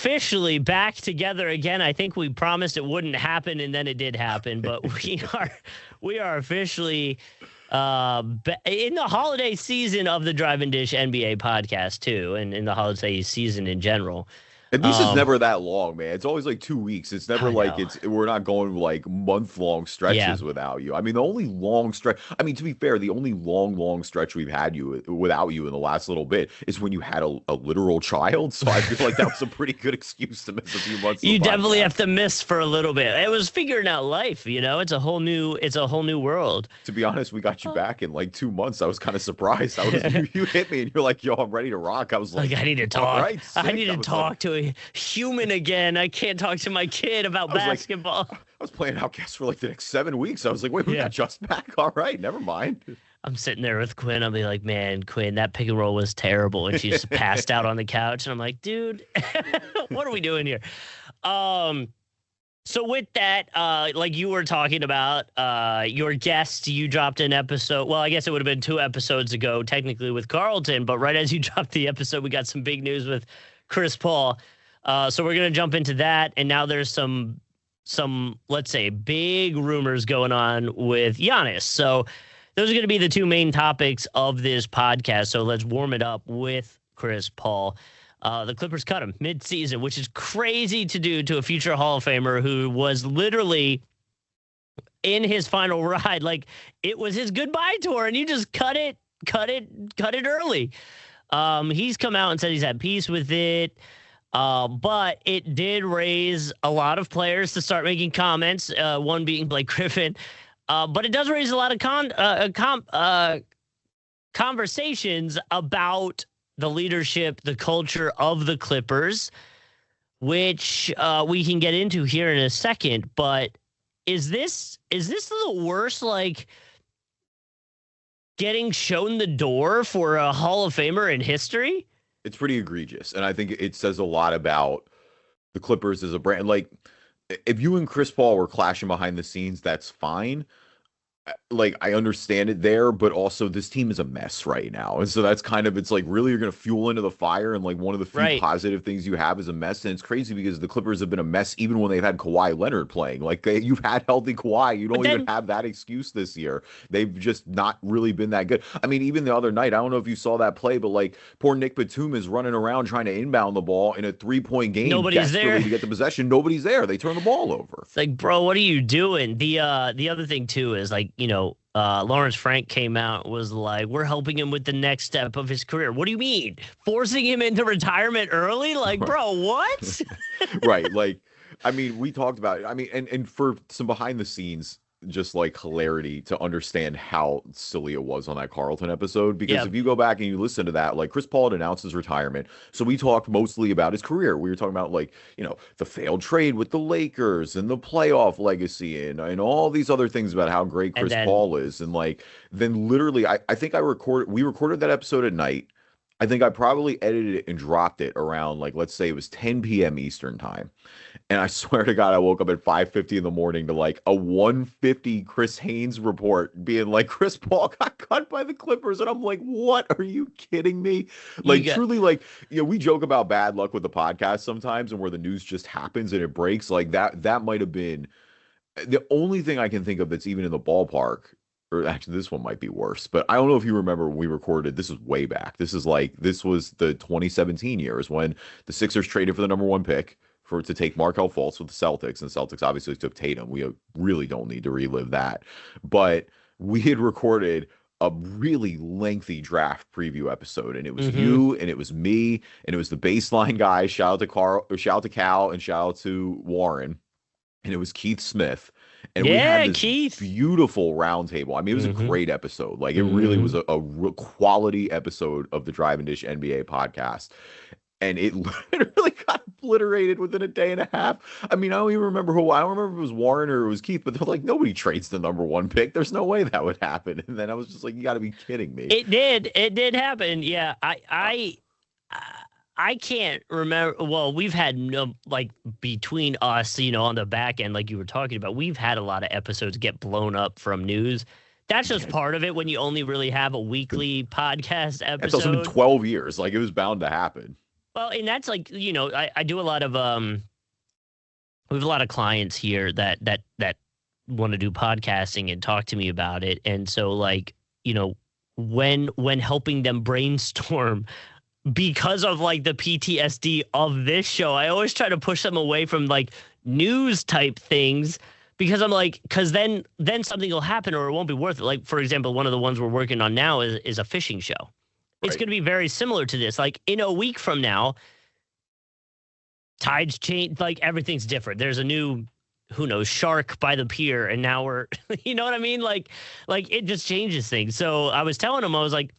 officially back together again. I think we promised it wouldn't happen, and then it did happen. But we are officially in the holiday season of the Drive and Dish NBA podcast too, and in the holiday season in general. At least it's never that long, man. It's always like 2 weeks. It's never like we're not going like month-long stretches without you. I mean, the only long stretch, I mean, to be fair, the only long stretch we've had you without you in the last little bit is when you had a literal child. So I feel like that was a pretty good excuse to miss a few months. You definitely have to miss for a little bit. It was figuring out life, you know. It's a whole new world. To be honest, we got you back in like 2 months. I was kind of surprised. You hit me and you're like, "Yo, I'm ready to rock." I was like, I need to talk. Right, I need to talk to a human again. I can't talk to my kid about basketball. I was playing Outcast for like the next 7 weeks. I was like, wait, we got Justin back. All right, never mind. I'm sitting there with Quinn. I'll be like, man, Quinn, that pick and roll was terrible. And she's passed out on the couch. And I'm like, dude, what are we doing here? So with that, like you were talking about, your guest, you dropped an episode. Well, I guess it would have been 2 episodes ago, technically, with Carlton. But right as you dropped the episode, we got some big news with Chris Paul. So we're going to jump into that. And now there's some, let's say, big rumors going on with Giannis. So those are going to be the 2 main topics of this podcast. So let's warm it up with Chris Paul. The Clippers cut him mid-season, which is crazy to do to a future Hall of Famer who was literally in his final ride. Like, it was his goodbye tour, and you just cut it early. He's come out and said he's at peace with it. But it did raise a lot of players to start making comments, one being Blake Griffin. But it does raise a lot of conversations about the leadership, the culture of the Clippers, which we can get into here in a second. But is this the worst, like, getting shown the door for a Hall of Famer in history? It's pretty egregious, and I think it says a lot about the Clippers as a brand. Like, if you and Chris Paul were clashing behind the scenes, that's fine. Like, I understand it there, but also this team is a mess right now. And so that's kind of, it's like, really, you're going to fuel into the fire. And like, one of the few positive things you have is a mess. And it's crazy because the Clippers have been a mess even when they've had Kawhi Leonard playing. Like, you've had healthy Kawhi. You don't even have that excuse this year. They've just not really been that good. I mean, even the other night, I don't know if you saw that play, but like, poor Nick Batum is running around trying to inbound the ball in a 3-point game. Nobody's there to get the possession. Nobody's there. They turn the ball over. It's like, bro, what are you doing? The other thing too is, like, you know, Lawrence Frank came out, was like, we're helping him with the next step of his career. What do you mean? Forcing him into retirement early? Like, bro, what? Right. Like, I mean, we talked about it. I mean, and for some behind the scenes, just like hilarity to understand how silly it was on that Carlton episode. Because if you go back and you listen to that, like, Chris Paul had announced his retirement. So we talked mostly about his career. We were talking about, like, you know, the failed trade with the Lakers and the playoff legacy and all these other things about how great Chris Paul is. And like, then literally, I think we recorded that episode at night. I think I probably edited it and dropped it around, like, let's say it was 10 p.m. Eastern time. And I swear to God, I woke up at 5:50 in the morning to like a 1:50 Chris Haynes report being like, Chris Paul got cut by the Clippers. And I'm like, what? Are you kidding me? Like, truly, like, you know, we joke about bad luck with the podcast sometimes and where the news just happens and it breaks. Like, that might have been the only thing I can think of that's even in the ballpark. Or actually, this one might be worse, but I don't know if you remember when we recorded. This is way back. This was the 2017 years when the Sixers traded for the number 1 pick to take Markelle Fultz with the Celtics, and the Celtics obviously took Tatum. We really don't need to relive that, but we had recorded a really lengthy draft preview episode, and it was you, and it was me, and it was the baseline guy. Shout out to Cal, and shout out to Warren, and it was Keith Smith. And we had this Keith. Beautiful roundtable. I mean, it was a great episode. Like, it really was a real quality episode of the Drive and Dish NBA podcast. And it literally got obliterated within a day and a half. I mean, I don't even remember who. I don't remember if it was Warren or it was Keith, but they're like, nobody trades the number 1 pick. There's no way that would happen. And then I was just like, you got to be kidding me. It did happen. Yeah, I can't remember. Well, we've had like, between us, you know, on the back end, like you were talking about, we've had a lot of episodes get blown up from news. That's just part of it when you only really have a weekly podcast episode. It's also been 12 years. Like, it was bound to happen. Well, and that's like, I do a lot of we have a lot of clients here that want to do podcasting and talk to me about it. And so like, when helping them brainstorm because of like the PTSD of this show, I always try to push them away from like news type things because I'm like, because then something will happen or it won't be worth it. Like, for example, one of the ones we're working on now is a fishing show. It's going to be very similar to this. Like in a week from now, tides change, like everything's different. There's a new, who knows, shark by the pier, and now we're, you know what I mean? Like it just changes things. So I was telling them, I was like,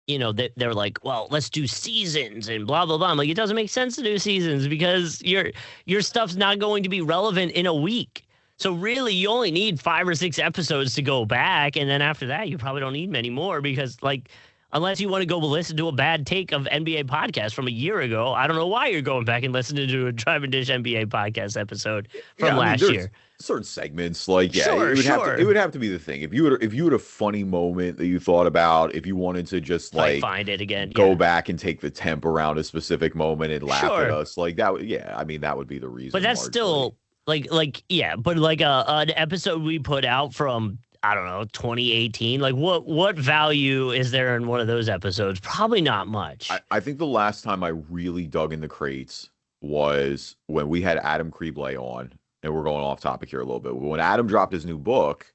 they're like, well, let's do seasons and blah, blah, blah. I'm like, it doesn't make sense to do seasons because your stuff's not going to be relevant in a week. So really, you only need 5 or 6 episodes to go back. And then after that, you probably don't need many more because like, unless you want to go listen to a bad take of NBA podcast from a year ago, I don't know why you're going back and listening to a Drive and Dish NBA podcast episode from last year. Certain segments, like sure, it would have to be the thing. If you had a funny moment that you thought about, if you wanted to just like find it again, go back and take the temp around a specific moment and laugh at us, like that. I mean, that would be the reason. But that's still like but like an episode we put out from, I don't know, 2018. Like what value is there in one of those episodes? Probably not much. I think the last time I really dug in the crates was when we had Adam Creeblay on, and we're going off topic here a little bit. When Adam dropped his new book,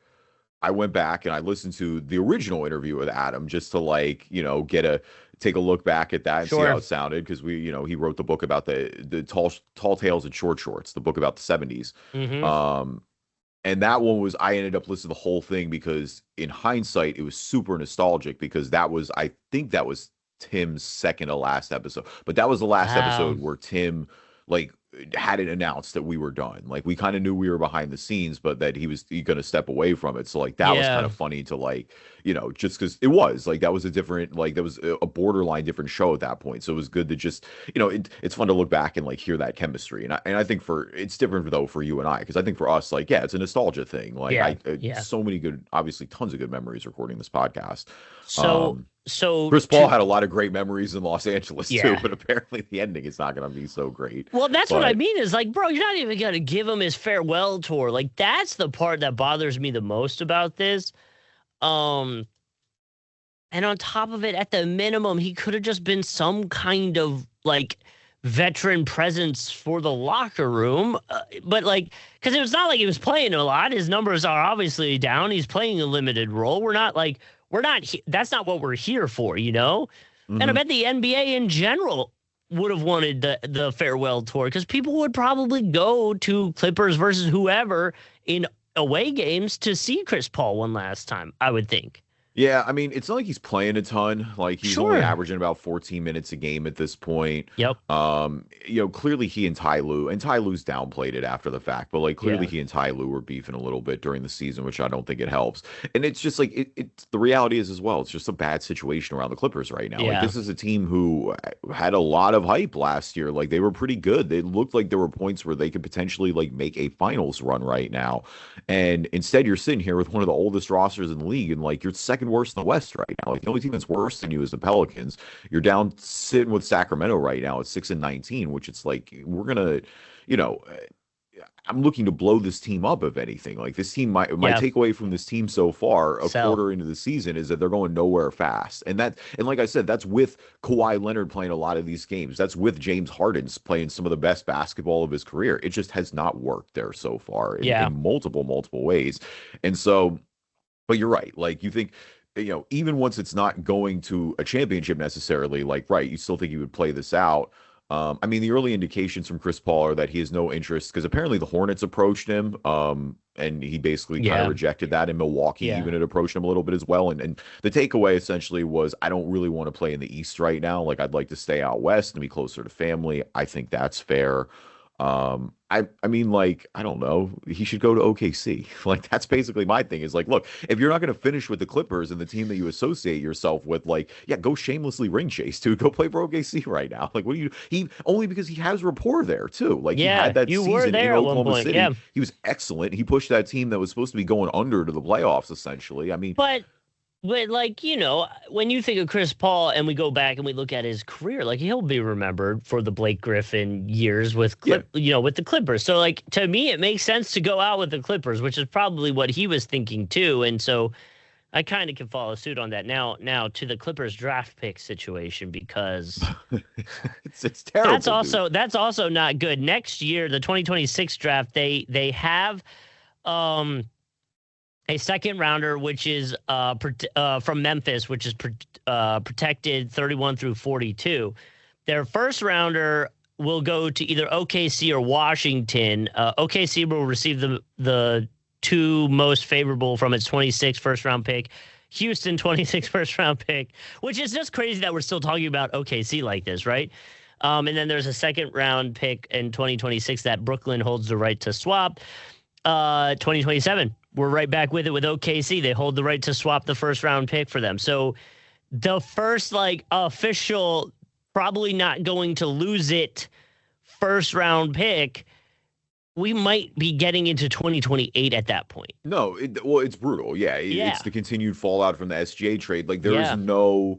I went back and I listened to the original interview with Adam just to like, take a look back at that and see how it sounded. Cause he wrote the book about the tall tales and short shorts, the book about the 70s. Mm-hmm. And that one was, I ended up listening to the whole thing because in hindsight, it was super nostalgic because I think that was Tim's second to last episode, but that was the last episode where Tim like hadn't announced that we were done. Like we kind of knew we were behind the scenes, but that he was going to step away from it. So like that was kind of funny to like, just because it was like that was a different, like that was a borderline different show at that point. So it was good to just, it's fun to look back and like hear that chemistry. And I think it's different though for you and I, because I think for us, like it's a nostalgia thing. Like so many good, obviously tons of good memories recording this podcast. So Chris Paul had a lot of great memories in Los Angeles too, but apparently the ending is not going to be so great. Well, that's what I mean is like, bro, you're not even going to give him his farewell tour. Like that's the part that bothers me the most about this. And on top of it, at the minimum, he could have just been some kind of like veteran presence for the locker room. But like, because it was not like he was playing a lot. His numbers are obviously down. He's playing a limited role. That's not what we're here for, Mm-hmm. And I bet the NBA in general would have wanted the farewell tour because people would probably go to Clippers versus whoever in away games to see Chris Paul one last time, I would think. Yeah, I mean, it's not like he's playing a ton. Like he's only averaging about 14 minutes a game at this point. Yep. Clearly he and Ty Lue's downplayed it after the fact, but like clearly he and Ty Lue were beefing a little bit during the season, which I don't think it helps. And it's just like it's the reality is as well. It's just a bad situation around the Clippers right now. Like this is a team who had a lot of hype last year. Like they were pretty good. They looked like there were points where they could potentially like make a finals run right now. And instead you're sitting here with one of the oldest rosters in the league and like you're second worst in the West right now. Like the only team that's worse than you is the Pelicans. You're down sitting with Sacramento right now at 6-19, which it's like we're gonna, I'm looking to blow this team up. If anything, like this team, my takeaway from this team so far, quarter into the season, is that they're going nowhere fast. And like I said, that's with Kawhi Leonard playing a lot of these games. That's with James Harden playing some of the best basketball of his career. It just has not worked there so far in multiple ways. And so, but you're right. Like you think, even once it's not going to a championship necessarily, like, right, you still think he would play this out. I mean, the early indications from Chris Paul are that he has no interest because apparently the Hornets approached him and he basically kind of rejected that. In Milwaukee even had approached him a little bit as well. And the takeaway essentially was, I don't really want to play in the East right now. Like, I'd like to stay out West and be closer to family. I think that's fair. I mean, like, I don't know. He should go to OKC. Like, that's basically my thing is like, look, if you're not going to finish with the Clippers and the team that you associate yourself with, like, go shamelessly ring chase, dude. Go play for OKC right now. Like, what do you, only because he has rapport there too. Like, he had that season in Oklahoma City. Yeah. He was excellent. He pushed that team that was supposed to be going under to the playoffs, essentially. I mean, but But like, when you think of Chris Paul and we go back and we look at his career, like he'll be remembered for the Blake Griffin years with with the Clippers. So like to me, it makes sense to go out with the Clippers, which is probably what he was thinking too. And so I kind of can follow suit on that. Now to the Clippers draft pick situation, because it's terrible. That's also not good. Next year, the 2026 draft, they have a second rounder, which is from Memphis, which is protected 31 through 42. Their first rounder will go to either OKC or Washington. OKC will receive the two most favorable from its 26 first round pick. Houston 26 first round pick, which is just crazy that we're still talking about OKC like this, right? And then there's a second round pick in 2026 that Brooklyn holds the right to swap. 2027. We're right back with it with OKC. They hold the right to swap the first round pick for them. So the first official, probably not going to lose it, first round pick, we might be getting into 2028 at that point. No, it's brutal. Yeah, it's the continued fallout from the SGA trade. Like there is no,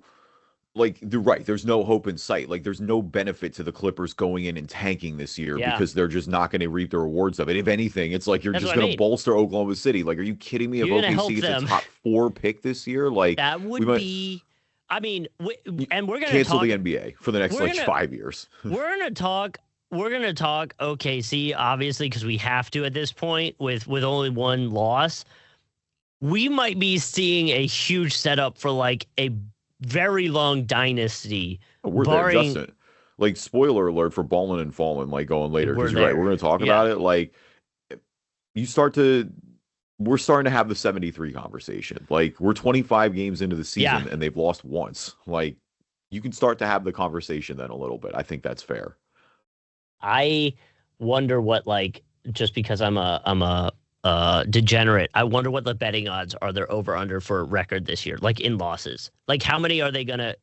there's no hope in sight. Like there's no benefit to the Clippers going in and tanking this year because they're just not going to reap the rewards of it. If anything, it's like you're just going to bolster Oklahoma City. Like, are you kidding me? If OKC gets a top 4 pick this year, like that would be. I mean, and we're going to cancel the NBA for the next 5 years. We're going to talk OKC, obviously, because we have to at this point with only one loss. We might be seeing a huge setup for like a very long dynasty. We're there, Justin. Like, spoiler alert for Ballin and Fallin, like going later, because you're right. We're going to talk about it. Like, we're starting to have the 73 conversation. Like, we're 25 games into the season and they've lost once. Like, you can start to have the conversation then a little bit. I think that's fair. I wonder what, just because I'm a degenerate, I wonder what the betting odds are they're over under for record this year, like in losses. Like, how many are they gonna,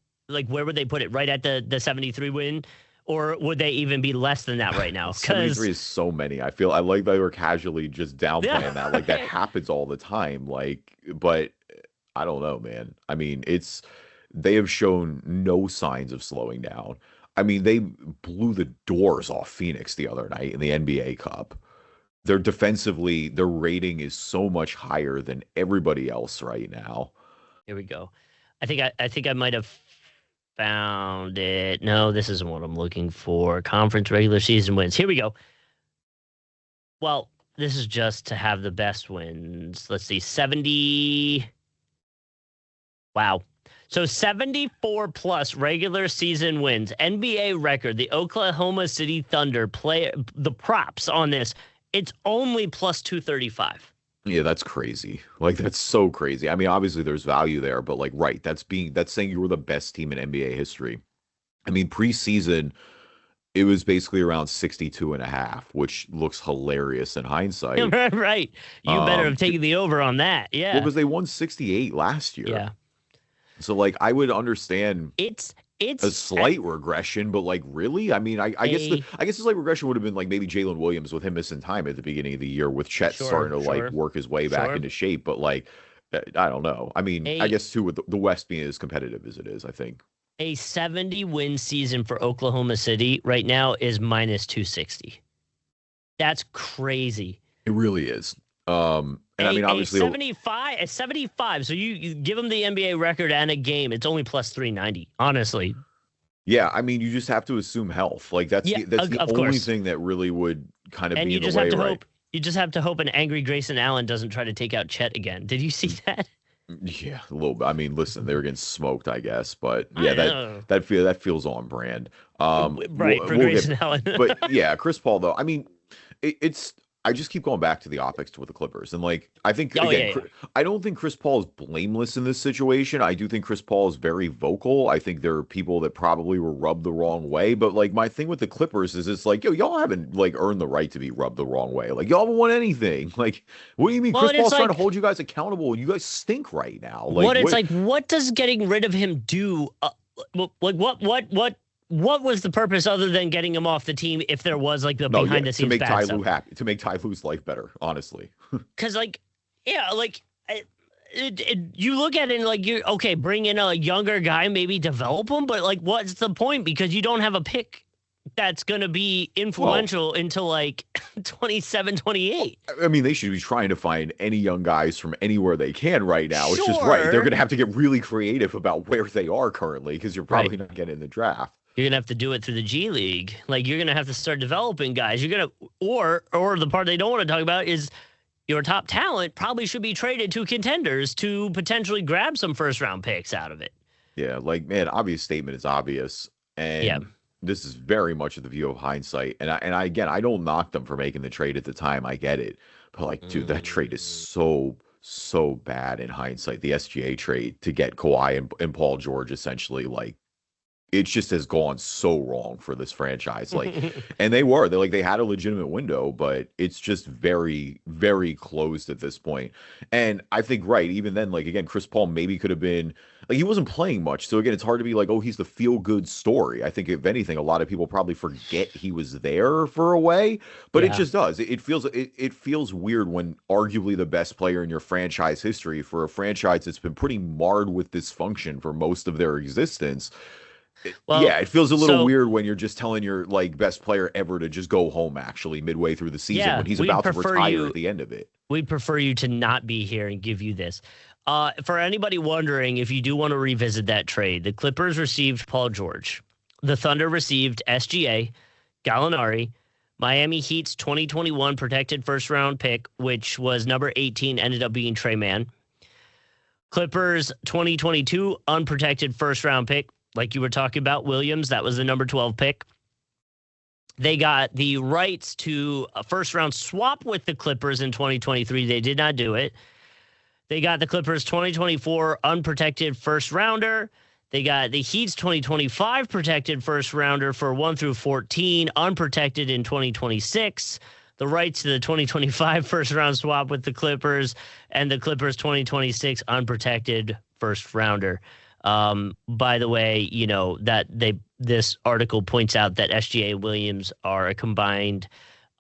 where would they put it? Right at the 73 win, or would they even be less than that right now? 73 is so many. I like that we're casually just downplaying that. Like, that happens all the time. Like, but I don't know, man. I mean, they have shown no signs of slowing down. I mean, they blew the doors off Phoenix the other night in the NBA Cup. Their rating is so much higher than everybody else right now. Here we go. I think I might have found it. No, this isn't what I'm looking for. Conference regular season wins. Here we go. Well, this is just to have the best wins. Let's see, 70. Wow. So 74 plus regular season wins, NBA record. The Oklahoma City Thunder play the props on this. It's only plus 235. Yeah, that's crazy. Like, that's so crazy. I mean, obviously there's value there, but right, that's saying you were the best team in NBA history. I mean, preseason, it was basically around 62.5, which looks hilarious in hindsight. Right. You better have taken the over on that. Yeah. Well, because they won 68 last year. Yeah. So, I would understand it's a slight regression, but really, I mean, I guess the slight regression would have been maybe Jalen Williams with him missing time at the beginning of the year, with Chet starting to work his way back into shape. But I don't know. I mean, I guess too, with the West being as competitive as it is, I think a 70 win season for Oklahoma City right now is minus 260. That's crazy. It really is. And I mean, obviously, 75. So you give them the NBA record and a game. It's only plus 390. Honestly. Yeah, I mean, you just have to assume health. That's the only thing that really would kind of be in the way, right? You just have to hope an angry Grayson Allen doesn't try to take out Chet again. Did you see that? Yeah, a little bit. I mean, listen, they were getting smoked, I guess, but yeah, that feels on brand. Right, for Grayson Allen. But yeah, Chris Paul though. I mean, I just keep going back to the optics with the Clippers. And I think, I don't think Chris Paul is blameless in this situation. I do think Chris Paul is very vocal. I think there are people that probably were rubbed the wrong way. But my thing with the Clippers is it's y'all haven't earned the right to be rubbed the wrong way. Y'all haven't won anything. What do you mean Chris Paul's trying to hold you guys accountable and you guys stink right now? What does getting rid of him do? What was the purpose other than getting him off the team if there was the behind the scenes to make Ty Lue happy, to make Ty Lue's life better, honestly. Because you look at it and like, you're okay, bring in a younger guy, maybe develop him, but like, what's the point? Because you don't have a pick that's going to be influential until like 27, 28. I mean, they should be trying to find any young guys from anywhere they can right now. Sure. It's just right. They're going to have to get really creative about where they are currently because you're probably not getting in the draft. You're going to have to do it through the G League. Like, you're going to have to start developing guys. You're going to, or the part they don't want to talk about is your top talent probably should be traded to contenders to potentially grab some first round picks out of it. Yeah. Like, man, obvious statement is obvious. And this is very much the view of hindsight. And I again, I don't knock them for making the trade at the time. I get it. But like, dude, that trade is so bad in hindsight. The SGA trade to get Kawhi and Paul George, essentially, like, it just has gone so wrong for this franchise. Like, and they had a legitimate window, but it's just very, very closed at this point. And I think, right, even then, like, again, Chris Paul maybe could have been, like, he wasn't playing much. So again, it's hard to be like, oh, he's the feel good story. I think if anything, a lot of people probably forget he was there for a way, but it just does. It feels weird when arguably the best player in your franchise history for a franchise that's been pretty marred with dysfunction for most of their existence. It feels a little weird when you're just telling your like best player ever to just go home actually midway through the season when he's about to retire at the end of it. We'd prefer you to not be here and give you this. For anybody wondering, if you do want to revisit that trade, the Clippers received Paul George. The Thunder received SGA, Gallinari, Miami Heat's 2021 protected first round pick, which was number 18, ended up being Trey Mann. Clippers 2022 unprotected first round pick, like you were talking about, Williams, that was the number 12 pick. They got the rights to a first-round swap with the Clippers in 2023. They did not do it. They got the Clippers 2024 unprotected first-rounder. They got the Heat's 2025 protected first-rounder for 1 through 14, unprotected in 2026. The rights to the 2025 first-round swap with the Clippers and the Clippers 2026 unprotected first-rounder. By the way, you know, this article points out that SGA and Williams are a combined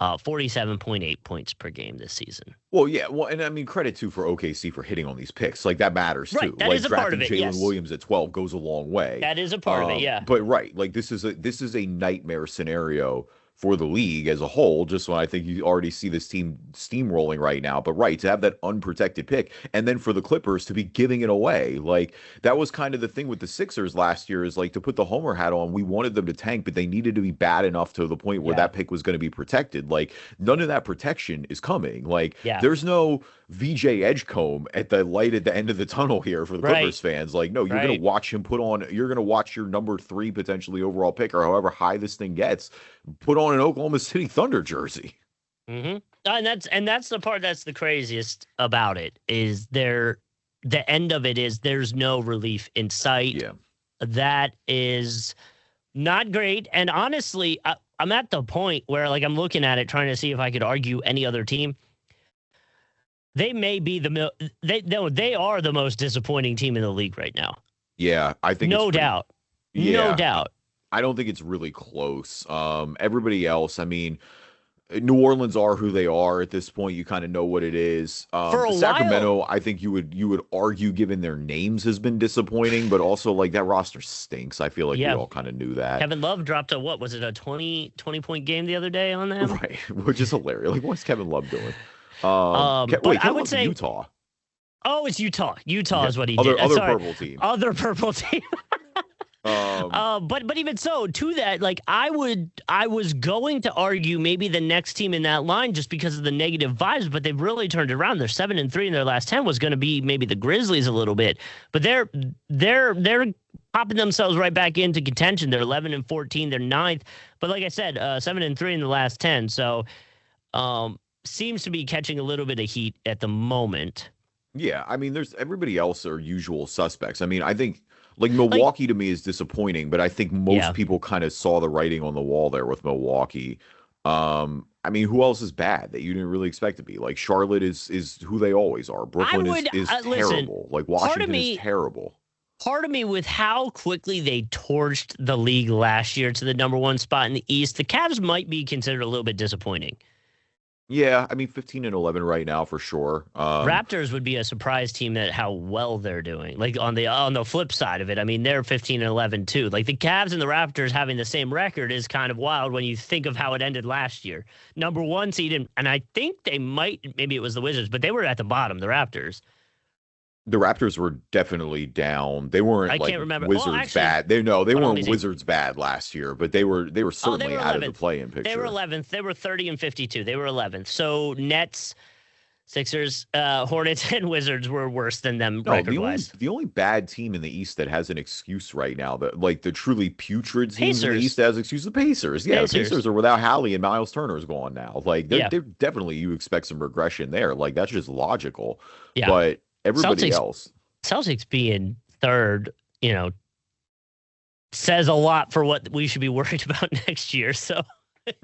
47.8 points per game this season. Well, yeah. Well, and I mean, credit too for OKC for hitting on these picks. Like, that matters too. That like, is a part of it. Jalen Williams at 12 goes a long way. That is a part of it. Yeah. But right, like this is a nightmare scenario for the league as a whole, just when I think you already see this team steamrolling right now. But right, to have that unprotected pick and then for the Clippers to be giving it away, like that was kind of the thing with the Sixers last year, is like, to put the homer hat on, we wanted them to tank, but they needed to be bad enough to the point where that pick was going to be protected. Like, none of that protection is coming. Like, there's no VJ Edgecombe at the light at the end of the tunnel here for the Clippers fans. Like, no, you're going to watch him you're going to watch your number 3 potentially overall pick, or however high this thing gets, put on an Oklahoma City Thunder jersey. Mm-hmm. And that's the part that's the craziest about it, is the end of it is there's no relief in sight. Yeah. That is not great. And honestly, I'm at the point where, like, I'm looking at it, trying to see if I could argue any other team. They may be they are the most disappointing team in the league right now. Yeah, I think no doubt. No doubt. I don't think it's really close. Everybody else, I mean, New Orleans are who they are at this point. You kind of know what it is. For a Sacramento, while, I think you would argue, given their names, has been disappointing, but also like that roster stinks. I feel like we all kind of knew that. Kevin Love dropped a 20-point game the other day on them? Right, which is hilarious. Like, what's Kevin Love doing? Wait, I would say Utah. Oh, it's Utah. Utah is what he did. Other purple team. Other purple team. But even so, to that, like, I was going to argue maybe the next team in that line just because of the negative vibes, but they've really turned it around. They're 7-3 in their last 10. Was going to be maybe the Grizzlies a little bit, but they're popping themselves right back into contention. They're 11-14. They're 9th, but like I said, 7-3 in the last 10. So, seems to be catching a little bit of heat at the moment. Yeah, I mean, there's everybody else are usual suspects. I mean, I think like Milwaukee to me is disappointing, but I think most people kind of saw the writing on the wall there with Milwaukee. I mean, who else is bad that you didn't really expect to be? Like, Charlotte is who they always are. Brooklyn is terrible. Like, Washington is terrible. Part of me, with how quickly they torched the league last year to the number 1 spot in the East, the Cavs might be considered a little bit disappointing. Yeah, I mean 15-11 right now for sure. Raptors would be a surprise team at how well they're doing. Like on the flip side of it, I mean they're 15-11 too. Like the Cavs and the Raptors having the same record is kind of wild when you think of how it ended last year. Number 1 seed, and I think maybe it was the Wizards, but they were at the bottom. The Raptors. The Raptors were definitely down. They weren't I like can't remember. Wizards bad. They weren't Wizards bad last year, but they were certainly out of the play-in picture. They were 11th. They were 30-52. They were 11th. So Nets, Sixers, Hornets, and Wizards were worse than them record-wise. The only bad team in the East that has an excuse right now, that like the truly putrid teams in the East that has an excuse, the Pacers. Yeah, the Pacers are without Hallie and Miles Turner's gone now. Like they're definitely, you expect some regression there. Like that's just logical. Yeah. But everybody else. Celtics being third, says a lot for what we should be worried about next year. So.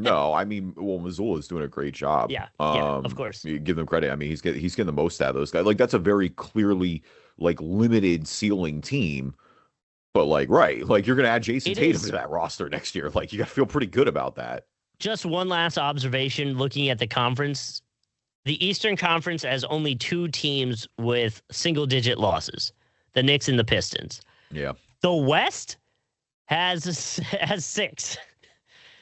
No, I mean, well, Missoula is doing a great job. Yeah, of course. You give them credit. I mean, he's getting the most out of those guys. Like that's a very clearly like limited ceiling team. But like, right, like you're gonna add Jason Tatum to that roster next year. Like you got to feel pretty good about that. Just one last observation: looking at the conference. The Eastern Conference has only 2 teams with single-digit losses, the Knicks and the Pistons. Yeah. The West has 6.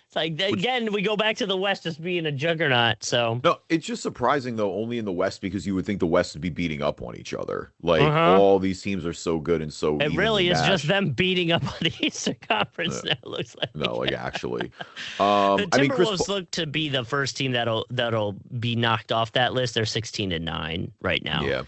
It's like, again, we go back to the West as being a juggernaut. So no, it's just surprising, though, only in the West, because you would think the West would be beating up on each other. Like, all these teams are so good and so it really is just them beating up on the Eastern Conference now, it looks like. No, like, actually. The Timberwolves look to be the first team that'll be knocked off that list. They're 16-9 right now. Yeah.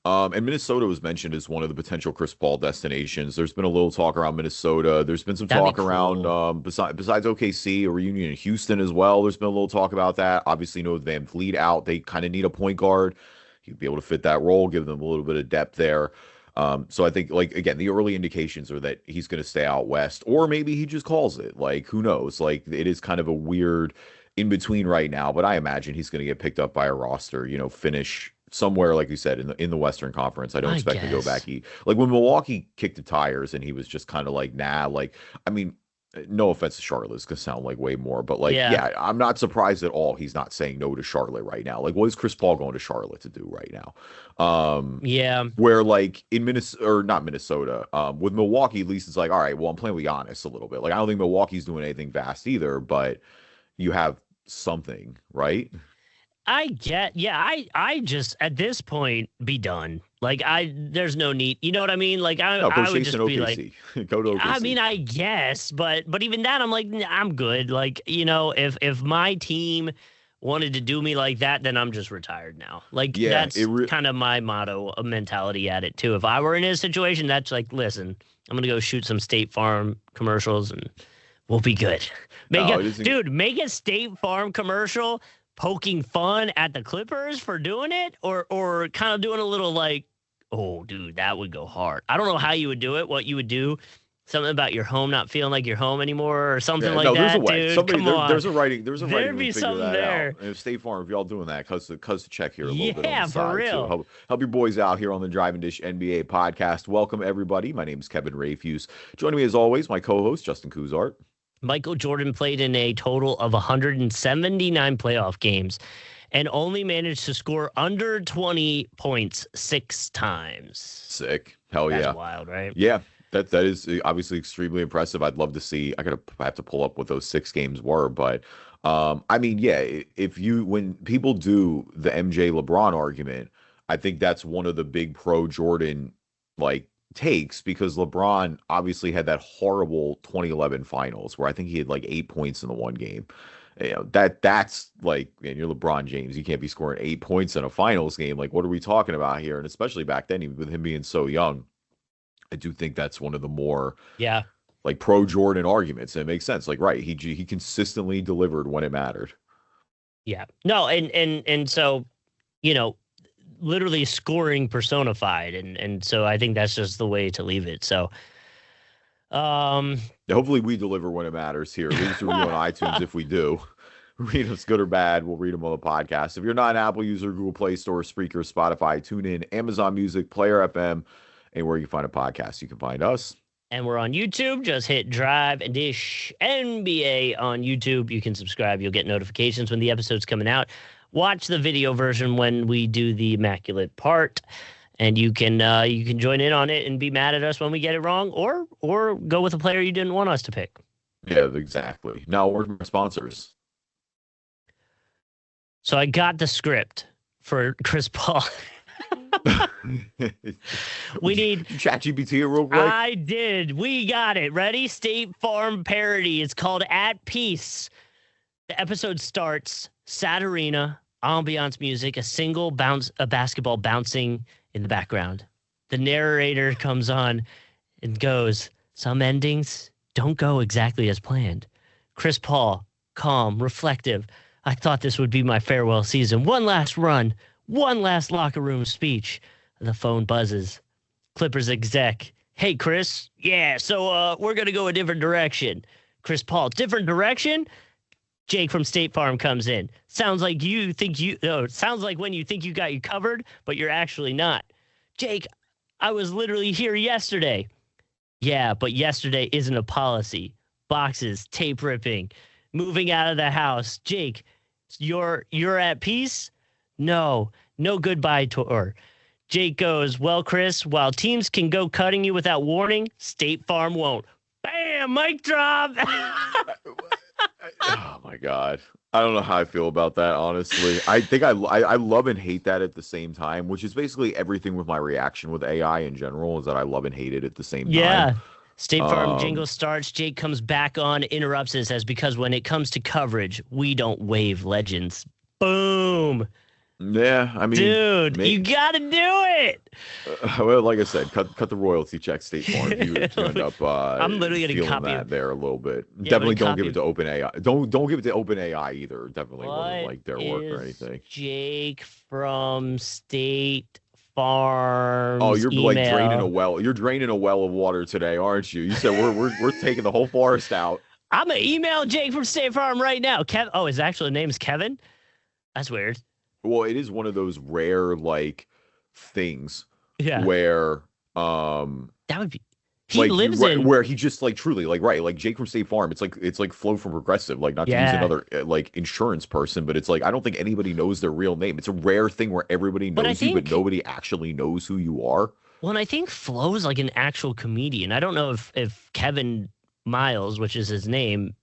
And Minnesota was mentioned as one of the potential Chris Paul destinations. There's been a little talk around Minnesota. There's been some talk around besides OKC, a reunion in Houston as well. There's been a little talk about that. Obviously, no Van Vliet out. They kind of need a point guard. He'd be able to fit that role, give them a little bit of depth there. So I think, like, again, the early indications are that he's going to stay out west, or maybe he just calls it. Like, who knows? Like, it is kind of a weird in between right now, but I imagine he's going to get picked up by a roster, finish somewhere, like you said, in the Western Conference. I don't expect to go back. Like when Milwaukee kicked the tires and he was just kind of like, nah, like, I mean, no offense to Charlotte, it's going to sound like way more, but like, yeah, I'm not surprised at all he's not saying no to Charlotte right now. Like, what is Chris Paul going to Charlotte to do right now? Where like in Minnesota, or not Minnesota, with Milwaukee, at least it's like, all right, well, I'm playing with Giannis a little bit. Like, I don't think Milwaukee's doing anything fast either, but you have something, right? I just at this point be done. Like there's no need. You know what I mean? Like I would just be like, go to OKC. I mean, I guess, but even that, I'm like, I'm good. Like, if my team wanted to do me like that, then I'm just retired now. Like that's kind of my motto, a mentality at it too. If I were in his situation, that's like, listen, I'm gonna go shoot some State Farm commercials and we'll be good. Make a State Farm commercial poking fun at the Clippers for doing it, or kind of doing a little like, oh, dude, that would go hard. I don't know how you would do it, what you would do. Something about your home not feeling like your home anymore, or something like that. There's a way. Dude, come on. There's a writing. There'd be something there. Out. And State Farm, if y'all doing that, cuz to check here a little bit on the Yeah, side, for real. So help your boys out here on the Drive and Dish NBA podcast. Welcome everybody. My name is Kevin Rafuse. Joining me as always, my co-host Justin Cousart. Michael Jordan played in a total of 179 playoff games and only managed to score under 20 points 6 times. Sick. Hell yeah. That's wild, right? Yeah. That is obviously extremely impressive. I'd love to see. I have to pull up what those 6 games were, but I mean, yeah, when people do the MJ LeBron argument, I think that's one of the big pro Jordan like takes, because LeBron obviously had that horrible 2011 finals where I think he had like 8 points in the one game. That's like, man, you're LeBron James. You can't be scoring 8 points in a finals game. Like, what are we talking about here? And especially back then, even with him being so young, I do think that's one of the more like pro Jordan arguments. And it makes sense. Like, right, he consistently delivered when it mattered. Yeah. No, and so, literally scoring personified, and so I think that's just the way to leave it. So hopefully we deliver when it matters here. Leave us a review on iTunes if we do. Read us good or bad. We'll read them on the podcast. If you're not an Apple user, Google Play Store, Spreaker, Spotify, TuneIn, Amazon Music, Player FM, anywhere you find a podcast, you can find us. And we're on YouTube. Just hit Drive and Dish NBA on YouTube. You can subscribe. You'll get notifications when the episode's coming out. watch the video version when we do the Immaculate part, and you can join in on it and be mad at us when we get it wrong, or go with a player you didn't want us to pick. Yeah, exactly. Now, where's my sponsors? So I got the script for Chris Paul. We need ChatGPT real quick. I did. We got it. Ready? State Farm parody. It's called At Peace. The episode starts, sad arena, ambiance music, a basketball bouncing in the background. The narrator comes on and goes, some endings don't go exactly as planned. Chris Paul, calm, reflective. I thought this would be my farewell season. One last run. One last locker room speech. The phone buzzes. Clippers exec. Hey, Chris. Yeah, so we're going to go a different direction. Chris Paul, different direction? Jake from State Farm comes in. Sounds like sounds like when you think you got you covered, but you're actually not. Jake, I was literally here yesterday. Yeah, but yesterday isn't a policy. Boxes, tape ripping, moving out of the house. Jake, you're at peace? No goodbye tour. Jake goes, well, Chris, while teams can go cutting you without warning, State Farm won't. Bam, mic drop. Oh my God. I don't know how I feel about that, honestly. I think I love and hate that at the same time, which is basically everything with my reaction with AI in general, is that I love and hate it at the same time. Yeah. State Farm jingle starts. Jake comes back on, interrupts and says, because when it comes to coverage, we don't wave legends. Boom. Yeah, I mean, dude, you gotta do it. Well, like I said, cut the royalty check, State Farm. You end up. I'm literally gonna copy that there a little bit. Yeah, definitely don't give it to OpenAI. Don't give it to OpenAI either. Definitely wasn't like their work or anything. Jake from State Farm. Oh, you're like draining a well. You're draining a well of water today, aren't you? You said we're taking the whole forest out. I'm gonna email Jake from State Farm right now. His actual name is Kevin. That's weird. Well, it is one of those rare things where that would be where he just truly like Jake from State Farm. It's like Flo from Progressive, not to use another insurance person, but it's I don't think anybody knows their real name. It's a rare thing where everybody knows you, but nobody actually knows who you are. Well, and I think Flo's an actual comedian. I don't know if Kevin Miles, which is his name,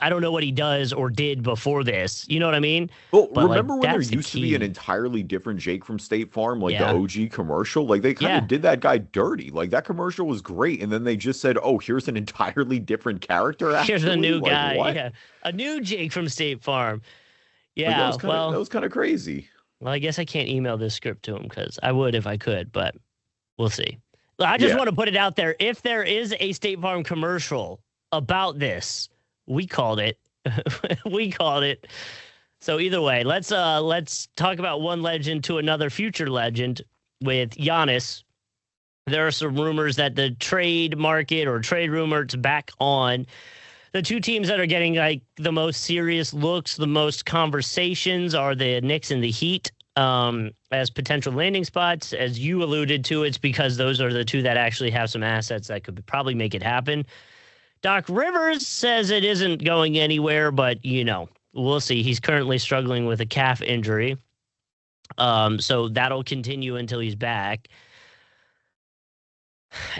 I don't know what he does or did before this. You know what I mean? Well, but remember when there used to be an entirely different Jake from State Farm, the OG commercial? They kind of did that guy dirty. That commercial was great. And then they just said, oh, here's an entirely different character. Actually. Here's a new guy. What? Yeah. A new Jake from State Farm. Yeah. That was kind of crazy. Well, I guess I can't email this script to him because I would if I could, but we'll see. I just want to put it out there. If there is a State Farm commercial about this, we called it. We called it. So either way, let's talk about one legend to another future legend with Giannis. There are some rumors that the trade market or trade rumors back on. The two teams that are getting the most serious looks, the most conversations are the Knicks and the Heat as potential landing spots. As you alluded to, it's because those are the two that actually have some assets that could probably make it happen. Doc Rivers says it isn't going anywhere, but, we'll see. He's currently struggling with a calf injury. So that'll continue until he's back.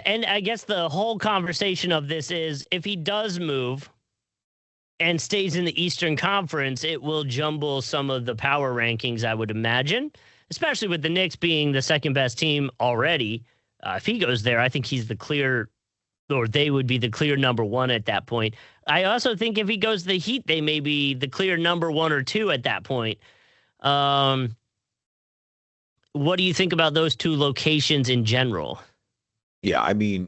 And I guess the whole conversation of this is if he does move and stays in the Eastern Conference, it will jumble some of the power rankings, I would imagine, especially with the Knicks being the second best team already. If he goes there, I think he's they would be the clear number one at that point. I also think if he goes to the Heat, they may be the clear number one or two at that point. What do you think about those two locations in general? Yeah, I mean,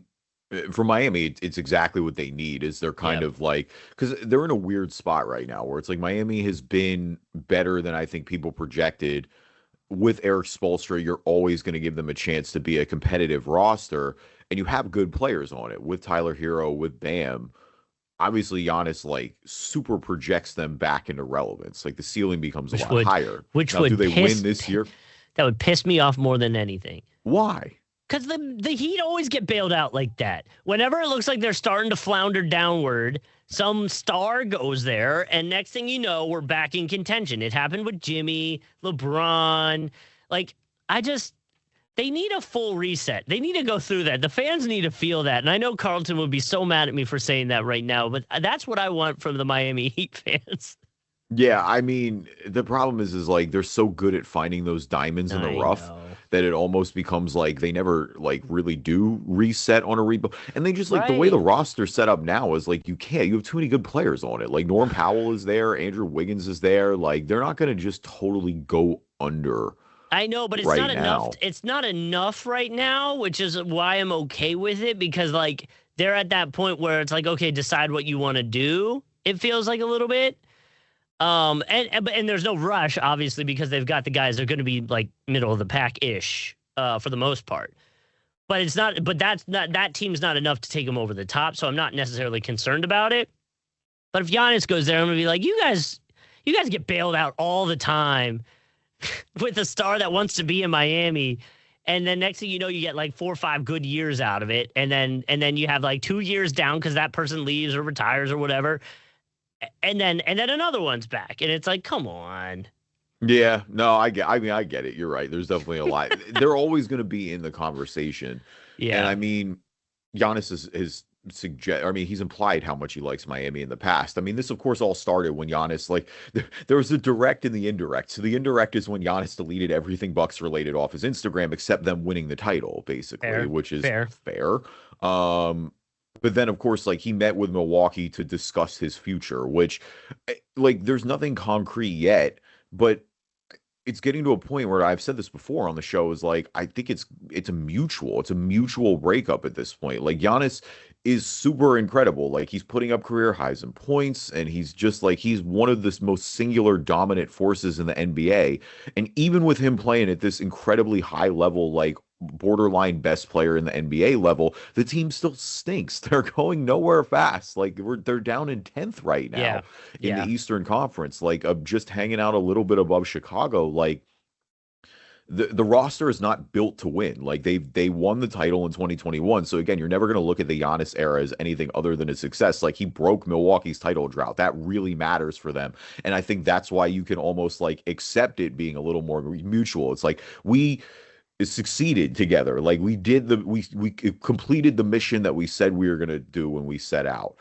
for Miami, it's exactly what they need. Is they're kind of because they're in a weird spot right now where it's Miami has been better than I think people projected. With Eric Spoelstra, you're always going to give them a chance to be a competitive roster. And you have good players on it with Tyler Hero, with Bam. Obviously, Giannis super projects them back into relevance. The ceiling becomes a lot higher. Do they win this year? That would piss me off more than anything. Why? because the Heat always get bailed out like that. Whenever it looks like they're starting to flounder downward, some star goes there, and next thing you know, we're back in contention. It happened with Jimmy, LeBron. Like, they need a full reset. They need to go through that. The fans need to feel that. And I know Carlton would be so mad at me for saying that right now, but that's what I want from the Miami Heat fans. Yeah, I mean, the problem is like they're so good at finding those diamonds in the rough that it almost becomes like they never like really do reset on a rebuild. And they just like the way the roster's set up now is like you have too many good players on it. Like Norm Powell is there, Andrew Wiggins is there. Like they're not going to just totally go under. I know, but it's not enough. It's not enough right now, which is why I'm okay with it, because like they're at that point where it's like, okay, decide what you want to do. It feels like a little bit. And there's no rush, obviously, because they've got the guys that are going to be like middle of the pack ish, for the most part. But that team's not enough to take them over the top. So I'm not necessarily concerned about it. But if Giannis goes there, I'm going to be like, you guys get bailed out all the time with a star that wants to be in Miami. And then next thing you know, you get like 4 or 5 good years out of it. And then you have like 2 years down because that person leaves or retires or whatever. And then another one's back, and it's like, come on. Yeah, no, I get it. You're right. There's definitely a lot. They're always going to be in the conversation. Yeah, and I mean, Giannis is he's implied how much he likes Miami in the past. I mean, this of course all started when Giannis there was a direct and the indirect. So the indirect is when Giannis deleted everything Bucks related off his Instagram except them winning the title, basically, which is fair. But then, of course, like he met with Milwaukee to discuss his future, which, like, there's nothing concrete yet, but it's getting to a point where I've said this before on the show is like, I think it's a mutual breakup at this point. Like Giannis is super incredible. Like he's putting up career highs in points, and he's just like, he's one of the most singular dominant forces in the NBA. And even with him playing at this incredibly high level, like borderline best player in the NBA level, the team still stinks. They're going nowhere fast. Like they're down in 10th right now in the Eastern Conference, like just hanging out a little bit above Chicago. Like the roster is not built to win. Like they won the title in 2021. So again, you're never going to look at the Giannis era as anything other than a success. Like he broke Milwaukee's title drought. That really matters for them. And I think that's why you can almost like accept it being a little more mutual. It's like we succeeded together. Like we completed the mission that we said we were going to do when we set out.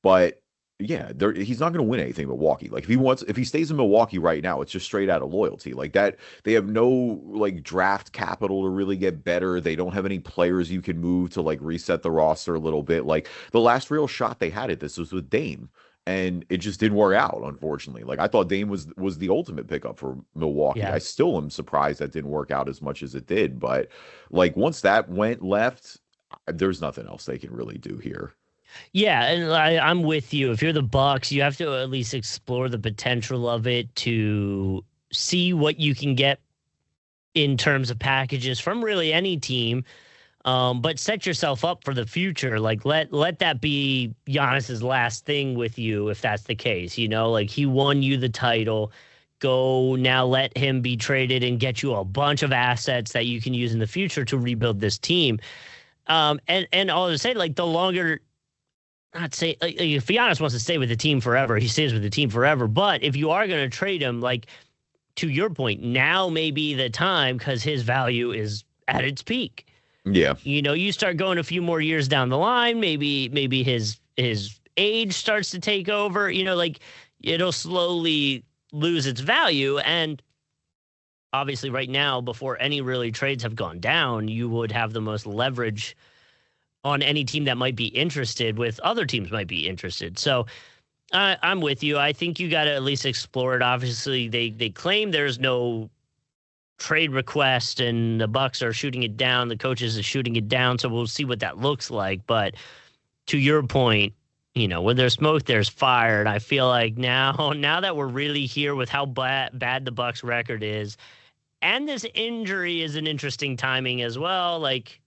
But yeah, he's not going to win anything in Milwaukee. Like if he stays in Milwaukee right now, it's just straight out of loyalty. Like that, they have no like draft capital to really get better. They don't have any players you can move to like reset the roster a little bit. Like the last real shot they had at this was with Dame, and it just didn't work out, unfortunately. Like I thought Dame was the ultimate pickup for Milwaukee. I still am surprised that didn't work out as much as it did. But like once that went left, there's nothing else they can really do here. Yeah, and I'm with you. If you're the Bucks, you have to at least explore the potential of it to see what you can get in terms of packages from really any team. But set yourself up for the future. Like let that be Giannis's last thing with you, if that's the case. You know, like he won you the title. Go now, let him be traded and get you a bunch of assets that you can use in the future to rebuild this team. And all to say, like the longer. Not say like, if Giannis wants to stay with the team forever, he stays with the team forever. But if you are going to trade him, like to your point, now may be the time because his value is at its peak. Yeah, you know, you start going a few more years down the line, maybe his age starts to take over. You know, like it'll slowly lose its value. And obviously, right now, before any really trades have gone down, you would have the most leverage on any team that might be interested with other teams might be interested. So I'm with you. I think you got to at least explore it. Obviously, they claim there's no trade request and the Bucks are shooting it down. The coaches are shooting it down. So we'll see what that looks like. But to your point, you know, when there's smoke, there's fire. And I feel like now that we're really here with how bad the Bucks record is, and this injury is an interesting timing as well. Like,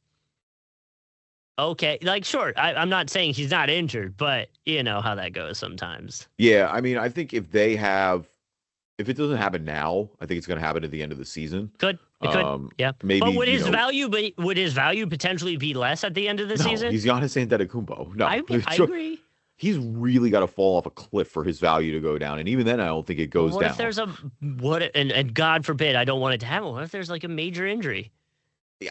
okay, like, sure, I'm not saying he's not injured, but you know how that goes sometimes. Yeah, I mean, I think if it doesn't happen now, I think it's going to happen at the end of the season. Good. It could, yeah. Maybe, but would his value potentially be less at the end of the season? He's Giannis Antetokounmpo. No, I agree. He's really got to fall off a cliff for his value to go down, and even then, I don't think it goes what down. If there's and God forbid, I don't want it to happen. What if there's like a major injury?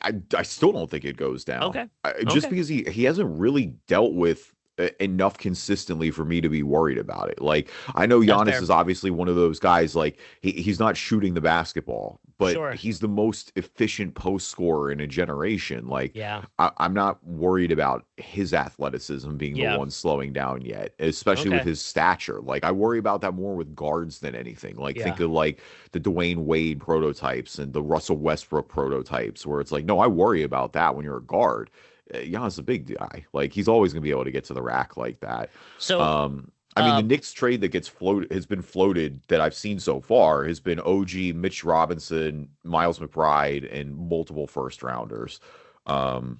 I still don't think it goes down. Okay. Just because he hasn't really dealt with enough consistently for me to be worried about it. Like, I know Giannis is obviously one of those guys, like he's not shooting the basketball, but he's the most efficient post scorer in a generation. Like, I'm not worried about his athleticism being the one slowing down yet, especially with his stature. Like, I worry about that more with guards than anything. Like, think of like the Dwayne Wade prototypes and the Russell Westbrook prototypes, where it's like, no, I worry about that when you're a guard. Giannis is a big guy. Like, he's always going to be able to get to the rack like that. So, I mean, the Knicks trade that has been floated that I've seen so far has been OG, Mitch Robinson, Miles McBride, and multiple first rounders. So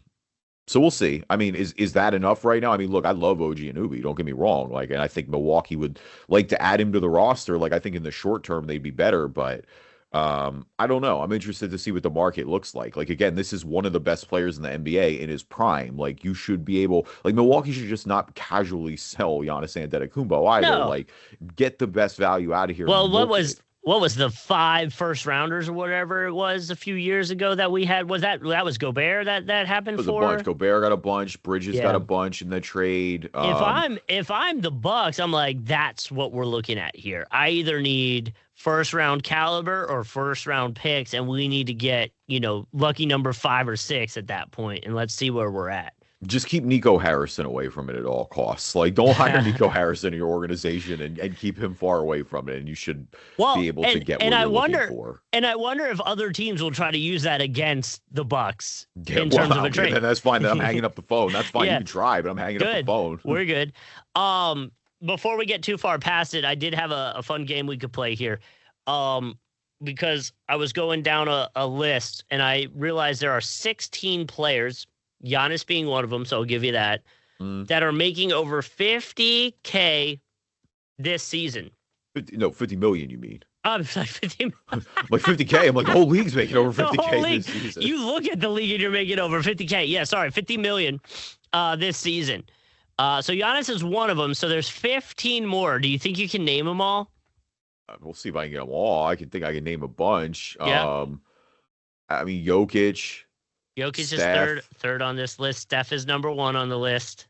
we'll see. I mean, is that enough right now? I mean, look, I love OG Anunoby. Don't get me wrong. Like, and I think Milwaukee would like to add him to the roster. Like, I think in the short term they'd be better, but I don't know. I'm interested to see what the market looks like. Like, again, this is one of the best players in the NBA in his prime. Like, you should be able, like, Milwaukee should just not casually sell Giannis Antetokounmpo either. No. Like, get the best value out of here. Well, what was the 5 first rounders or whatever it was a few years ago that we had? Was that was Gobert that happened for? A bunch. Gobert got a bunch. Bridges got a bunch in the trade. If I'm the Bucks, I'm like, that's what we're looking at here. I either need first round caliber or first round picks, and we need to get, lucky number 5 or 6 at that point, and let's see where we're at. Just keep Nico Harrison away from it at all costs. Like, don't hire Nico Harrison in your organization and keep him far away from it, and you should be able to get what you're looking for. And I wonder if other teams will try to use that against the Bucks in terms of a trade. Then that's fine. Then I'm hanging up the phone. That's fine. You can try, but I'm hanging up the phone. We're good. Before we get too far past it, I did have a fun game we could play here. Because I was going down a list, and I realized there are 16 players, Giannis being one of them, so I'll give you that, that are making over $50K this season. 50 million, you mean? I'm like 50 like 50K. I'm like, the whole league's making over 50K this season. You look at the league and you're making over 50K. Yeah, sorry, 50 million this season. So Giannis is one of them. So there's 15 more. Do you think you can name them all? We'll see if I can get them all. I can name a bunch. Yeah. I mean, Jokic. Jokic is third on this list. Steph is number 1 on the list.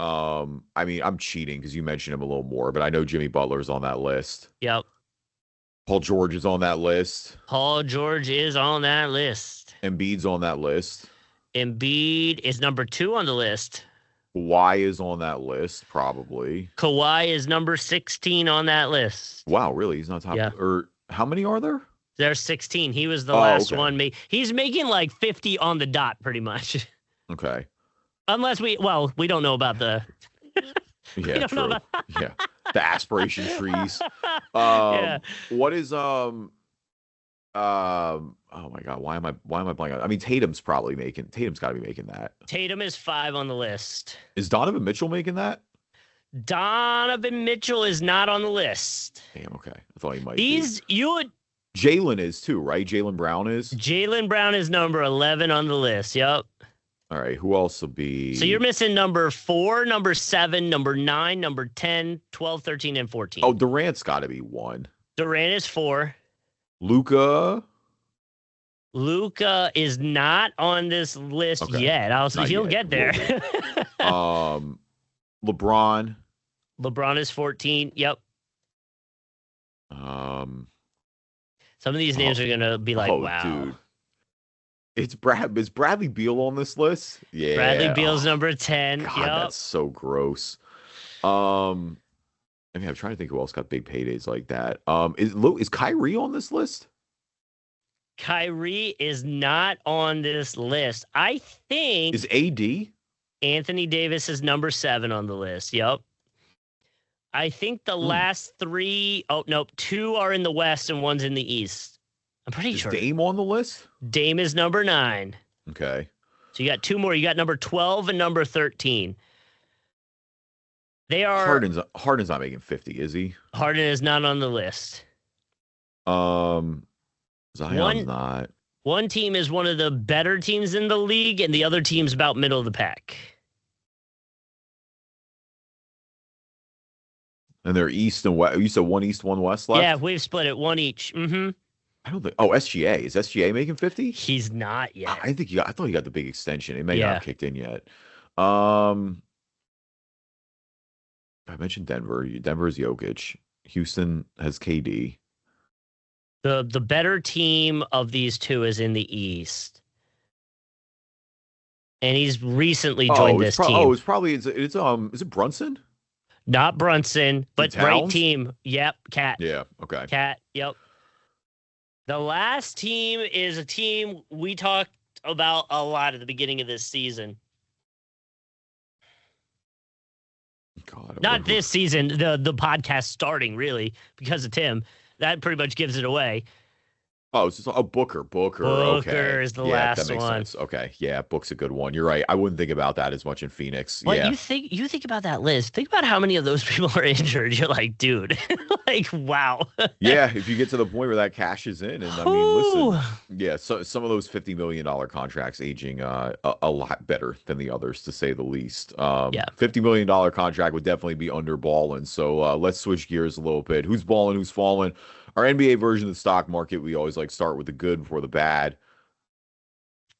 I mean, I'm cheating because you mentioned him a little more, but I know Jimmy Butler's on that list. Yep. Paul George is on that list. Embiid's on that list. Embiid is number 2 on the list. Kawhi is on that list, probably. Kawhi is number 16 on that list. Wow, really? He's not top. Yeah. Or how many are there? There's 16. He was the last one. He's making like 50 on the dot, pretty much. Okay. Unless we don't know about the. Yeah, true. Yeah, the aspiration trees. What is Oh my God, why am I blanking? I mean, Tatum's got to be making that. Tatum is 5 on the list. Is Donovan Mitchell making that? Donovan Mitchell is not on the list. Damn, okay. I thought he might. Jaylen is too, right? Jaylen Brown is? Jaylen Brown is number 11 on the list. Yep. All right, who else will be? So you're missing number 4, number 7, number 9, number 10, 12, 13, and 14. Oh, Durant's got to be 1. Durant is 4. Luka is not on this list yet. He'll get there. LeBron is 14. Yep. Some of these names are gonna be like, wow. Dude. Is Bradley Beal on this list? Yeah. Bradley Beal's number 10. God, that's so gross. I mean, I'm trying to think who else got big paydays like that. Is Kyrie on this list? Kyrie is not on this list. I think. Is AD? Anthony Davis is number 7 on the list. Yep. I think the last 3. Oh, no. 2 are in the West and 1's in the East. I'm pretty sure. Is Dame on the list? Dame is number 9. Okay. So you got 2 more. You got number 12 and number 13. They are. Harden's not making 50, is he? Harden is not on the list. Zion's not. One team is one of the better teams in the league, and the other team's about middle of the pack. And they're East and West. You said one East, one West left? Yeah, we've split it, one each. Mm-hmm. I don't think. Oh, SGA. Is SGA making 50? He's not yet. I think I thought he got the big extension. It may not have kicked in yet. I mentioned Denver. Denver's Jokic. Houston has KD. The better team of these two is in the East. And he's recently joined this team. Oh, it's probably is it Brunson? Not Brunson, but right team. Yep, Cat. Yeah, okay. Cat, yep. The last team is a team we talked about a lot at the beginning of this season. God, not this season, the podcast starting, really, because of Tim. That pretty much gives it away. Oh, it's just Booker. Booker is the last that makes one. Sense. Okay, yeah, Book's a good one. You're right. I wouldn't think about that as much in Phoenix. Well, yeah, you think about that list. Think about how many of those people are injured. You're like, dude, like, wow. Yeah, if you get to the point where that cash is in, and I mean, listen, yeah, so some of those $50 million contracts aging a lot better than the others, to say the least. $50 million contract would definitely be under Ballin. So let's switch gears a little bit. Who's balling? Who's falling? Our NBA version of the stock market, we always like start with the good before the bad.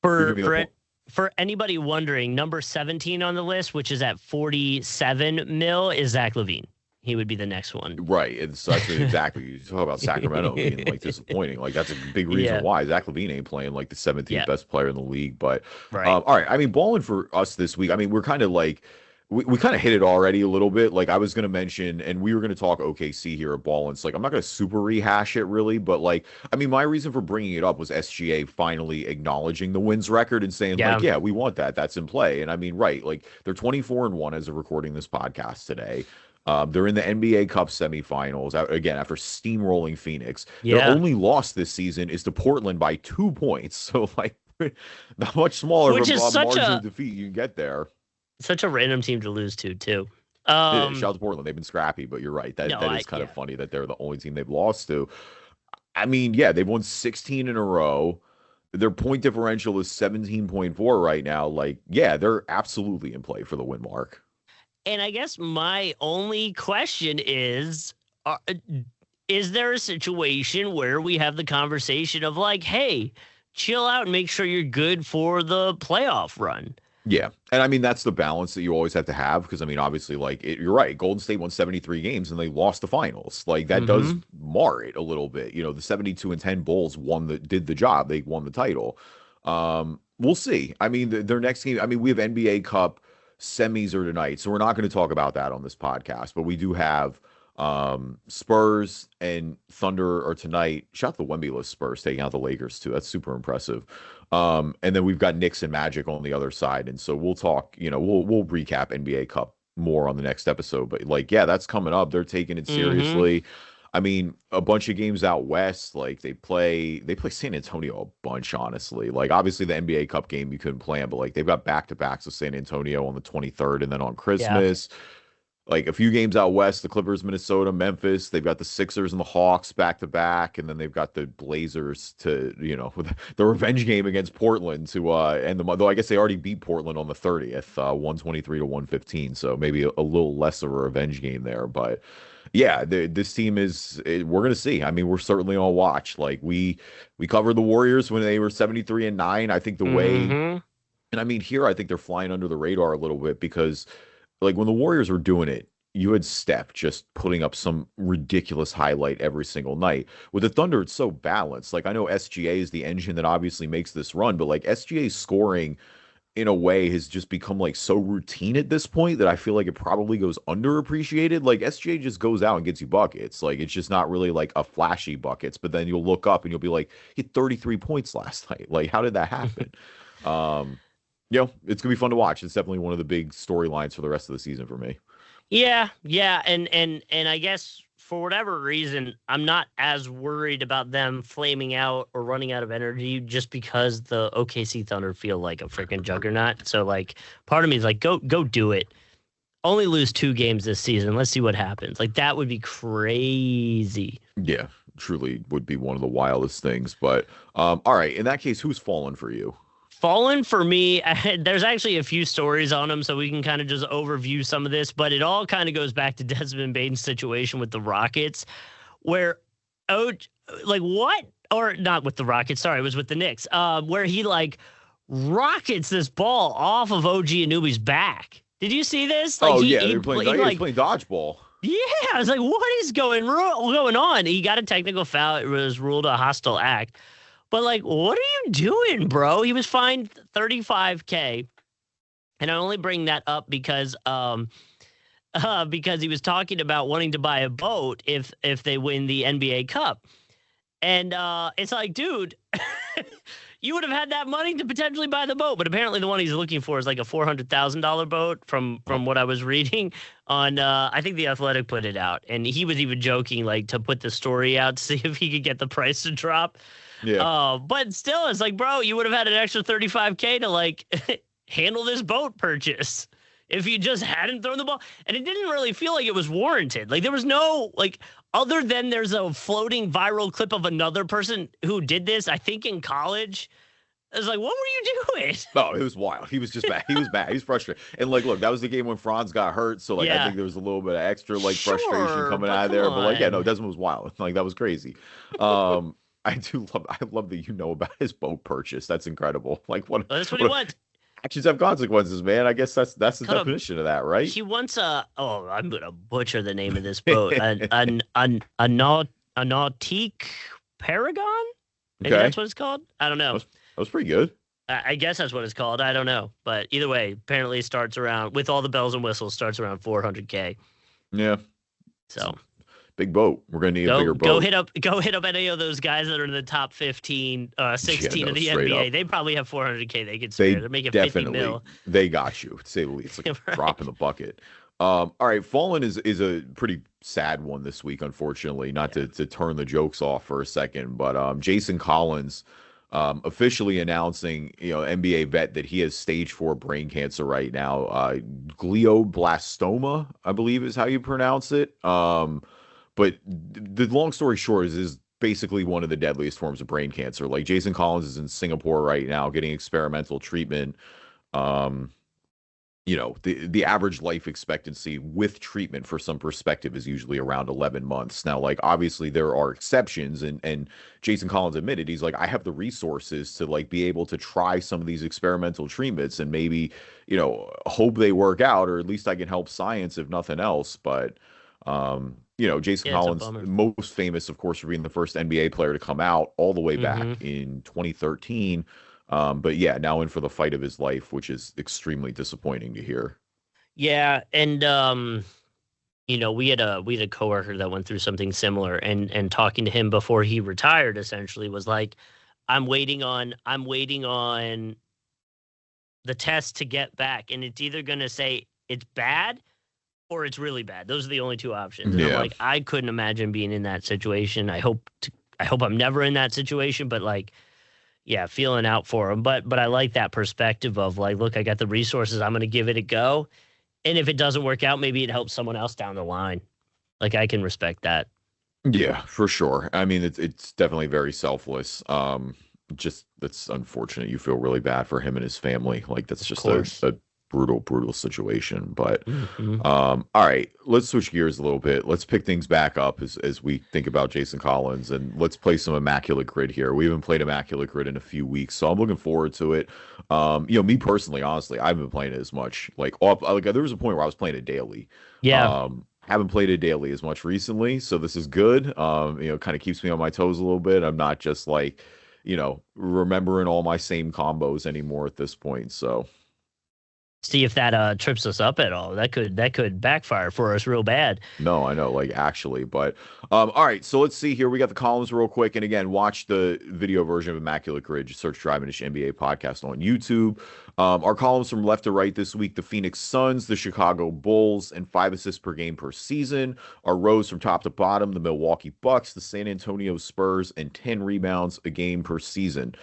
For anybody wondering, number 17 on the list, which is at 47 mil, is Zach LaVine. He would be the next one. Right. And so that's exactly. You talk about Sacramento being like disappointing. Like that's a big reason why Zach LaVine ain't playing like the 17th best player in the league. But all right. I mean, balling for us this week. I mean, we're kind of like. We kind of hit it already a little bit. Like I was going to mention, and we were going to talk OKC here at Ballin. So like I'm not going to super rehash it really, but like I mean, my reason for bringing it up was SGA finally acknowledging the wins record and saying like, yeah, we want that. That's in play. And I mean, right, like they're 24-1 as of recording this podcast today. They're in the NBA Cup semifinals again after steamrolling Phoenix. Their only loss this season is to Portland by 2 points. So like not much smaller of a margin of defeat you can get there. Such a random team to lose to, too. Shout out to Portland. They've been scrappy, but you're right. That is kind of funny that they're the only team they've lost to. I mean, yeah, they've won 16 in a row. Their point differential is 17.4 right now. Like, yeah, they're absolutely in play for the win mark. And I guess my only question is there a situation where we have the conversation of like, hey, chill out and make sure you're good for the playoff run? Yeah. And I mean, that's the balance that you always have to have because, I mean, obviously, like, you're right. Golden State won 73 games and they lost the finals. Like, that does mar it a little bit. You know, the 72-10 Bulls did the job. They won the title. We'll see. I mean, their next game, I mean, we have NBA Cup semis are tonight, so we're not going to talk about that on this podcast, but we do have Spurs and Thunder are tonight. Shout out the Wemby-less Spurs taking out the Lakers, too. That's super impressive. And then we've got Knicks and Magic on the other side. And so we'll talk, you know, we'll recap NBA Cup more on the next episode. But like, yeah, that's coming up. They're taking it seriously. I mean, a bunch of games out west, like they play San Antonio a bunch, honestly. Like obviously the NBA Cup game you couldn't plan, but like they've got back-to-backs with San Antonio on the 23rd and then on Christmas. Yeah. Like a few games out west, the Clippers, Minnesota, Memphis. They've got the Sixers and the Hawks back to back, and then they've got the Blazers to, you know, the revenge game against Portland to end the month. Though I guess they already beat Portland on the 30th, 123-115. So maybe a little less of a revenge game there. But yeah, this team we're gonna see. I mean, we're certainly on watch. Like we covered the Warriors when they were 73-9. I think the way, and I mean here, I think they're flying under the radar a little bit because. Like when the Warriors were doing it, you had Steph just putting up some ridiculous highlight every single night. With the Thunder, it's so balanced. Like I know SGA is the engine that obviously makes this run, but like SGA's scoring in a way has just become like so routine at this point that I feel like it probably goes underappreciated. Like SGA just goes out and gets you buckets. Like it's just not really like a flashy buckets, but then you'll look up and you'll be like, he had 33 points last night. Like how did that happen? You know, it's gonna be fun to watch. It's definitely one of the big storylines for the rest of the season for me. Yeah, and I guess for whatever reason, I'm not as worried about them flaming out or running out of energy just because the OKC Thunder feel like a freaking juggernaut. So like, part of me is like, go do it. Only lose 2 games this season. Let's see what happens. Like that would be crazy. Yeah. truly would be one of the wildest things. But all right, in that case, who's fallen for you? Fallen for me, there's actually a few stories on him, so we can kind of just overview some of this, but it all kind of goes back to Desmond Bane's situation with the Rockets, where, oh, like what? Or not with the Rockets, sorry, it was with the Knicks, where he like rockets this ball off of OG Anunoby's back. Did you see this? Like They were playing. He was playing dodgeball. Yeah, I was like, what is going on? He got a technical foul. It was ruled a hostile act. But like, what are you doing, bro? He was fined $35K. And I only bring that up because he was talking about wanting to buy a boat if they win the NBA Cup. And it's like, dude, you would have had that money to potentially buy the boat, but apparently the one he's looking for is like a $400,000 boat from what I was reading on I think The Athletic put it out. And he was even joking like to put the story out to see if he could get the price to drop. Yeah. But still, it's like, bro, you would have had an extra $35K to like handle this boat purchase if you just hadn't thrown the ball. And it didn't really feel like it was warranted. Like there was no like other than there's a floating viral clip of another person who did this, I think in college. I was like, what were you doing? No, it was wild. He was just bad. He was bad. He was frustrated. And like, look, that was the game when Franz got hurt. So like, I think there was a little bit of extra like frustration coming out of there. But like, yeah, no, Desmond was wild. Like that was crazy. I love that you know about his boat purchase. That's incredible. Like that's what he wants. Actions have consequences, man. I guess that's the definition of that, right? He wants I'm gonna butcher the name of this boat. a nautique paragon? Maybe that's what it's called. I don't know. That was pretty good. I guess that's what it's called. I don't know, but either way, apparently it starts around with all the bells and whistles. Starts around $400K. Yeah. So. Big boat. We're gonna need a bigger boat. Go hit up any of those guys that are in the top 15, 16 of the NBA. They probably have $400K they could spare. They're making $50 million. They got you, to say the least. Like a drop in the bucket. All right, Fallen is a pretty sad one this week, unfortunately. Not to turn the jokes off for a second, but Jason Collins officially announcing, NBA vet, that he has stage 4 brain cancer right now. Glioblastoma, I believe is how you pronounce it. But the long story short is basically one of the deadliest forms of brain cancer. Like Jason Collins is in Singapore right now getting experimental treatment. The average life expectancy with treatment for some perspective is usually around 11 months. Now, like obviously there are exceptions, and Jason Collins admitted, he's like, I have the resources to like be able to try some of these experimental treatments and maybe, hope they work out, or at least I can help science if nothing else. But Jason Collins, most famous, of course, for being the first NBA player to come out all the way back in 2013. But yeah, now in for the fight of his life, which is extremely disappointing to hear. Yeah, and we had a coworker that went through something similar, and talking to him before he retired essentially was like, I'm waiting on the test to get back, and it's either going to say it's bad or it's really bad. Those are the only two options. And I'm like, I couldn't imagine being in that situation. I hope I'm never in that situation, but like, yeah, feeling out for him. But I like that perspective of like, look, I got the resources. I'm going to give it a go. And if it doesn't work out, maybe it helps someone else down the line. Like I can respect that. Yeah, for sure. I mean, it's definitely very selfless. Just that's unfortunate. You feel really bad for him and his family. Like that's just a brutal situation. But all right, let's switch gears a little bit. Let's pick things back up as we think about Jason Collins, and let's play some Immaculate Grid here. We haven't played Immaculate Grid in a few weeks, so I'm looking forward to it. Me personally, honestly, I haven't been playing it as much. Like there was a point where I was playing it daily. Haven't played it daily as much recently, so this is good. Kind of keeps me on my toes a little bit. I'm not just like remembering all my same combos anymore at this point. So see if that trips us up at all. That could backfire for us real bad. No, I know, like actually, but all right. So let's see here. We got the columns real quick, and again, watch the video version of Immaculate Grid. Just search Driving Dish NBA podcast on YouTube. Our columns from left to right this week: the Phoenix Suns, the Chicago Bulls, and 5 assists per game per season. Our rows from top to bottom: the Milwaukee Bucks, the San Antonio Spurs, and 10 rebounds a game per season.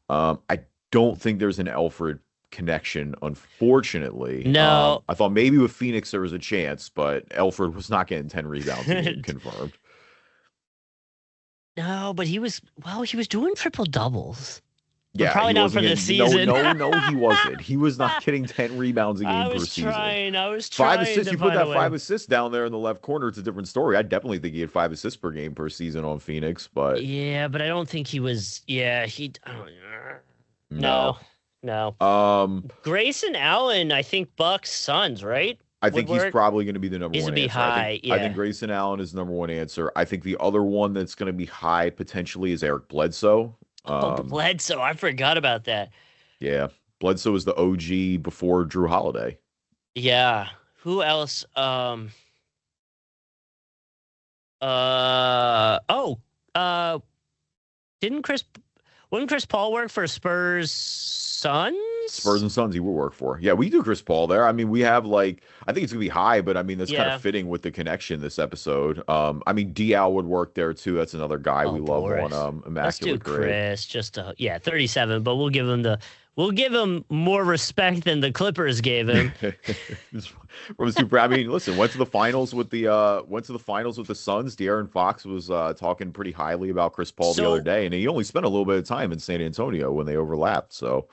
I don't think there's an Alfred connection, unfortunately. No. I thought maybe with Phoenix there was a chance, but Alfred was not getting 10 rebounds confirmed. No, but he was doing triple doubles. But Yeah, probably he not wasn't for the getting no, season. no, no, he wasn't. He was not getting 10 rebounds a game per season. I was Five trying assists, to you put find a that five way. assists down there in the left corner, it's a different story. I definitely think he had 5 assists per game per season on Phoenix, but Yeah, but I don't think he was. Yeah, no, no. no. Um, Grayson Allen, I think Bucks Suns, right? I think he's Woodward probably going to be the number is to one be answer. high. I think Yeah. Grayson Allen is the number one answer. I think the other one that's going to be high potentially is Eric Bledsoe. Oh, Um, Bledsoe, I forgot about that. yeah, Bledsoe is the OG before Drew Holiday. Yeah. Who else? Oh. Uh. Didn't Chris? Wouldn't Chris Paul work for Spurs Suns? Spurs and Suns he will work for. Yeah, we do Chris Paul there. I mean, we have like I think it's gonna be high, but I mean that's kind Yeah. of fitting with the connection this episode. I mean Dial would work there too. That's another guy we love Boris. on Let's do Immaculate Grid. Chris. 37, but we'll give him more respect than the Clippers gave him. From Super. I mean, listen, went to the finals with the Suns. De'Aaron Fox was talking pretty highly about Chris Paul the other day, and he only spent a little bit of time in San Antonio when they overlapped. So,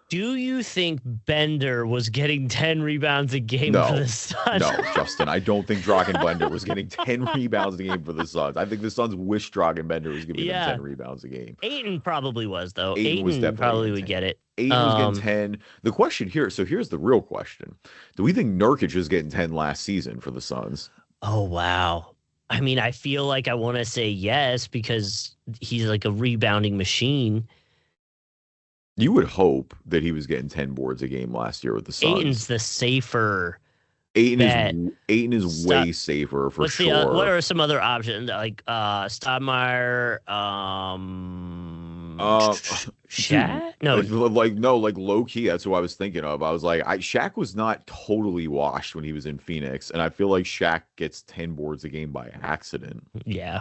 do you think Bender was getting 10 rebounds a game for the Suns? No, Justin. I don't think Dragan Bender was getting 10 rebounds a game for the Suns. I think the Suns wish Dragan Bender was giving them 10 rebounds a game. Ayton probably was, though. Ayton was definitely probably would get it. Ayton was getting 10. The question here, so here's the real question. Do we think Nurkic was getting 10 last season for the Suns? Oh, wow. I mean, I feel like I want to say yes because he's like a rebounding machine. You would hope that he was getting 10 boards a game last year with the Suns. Ayton's the safer. Ayton is way safer for sure. What are some other options like Stoudemire, Shaq? Like low key. That's who I was thinking of. I was like, Shaq was not totally washed when he was in Phoenix, and I feel like Shaq gets 10 boards a game by accident. Yeah,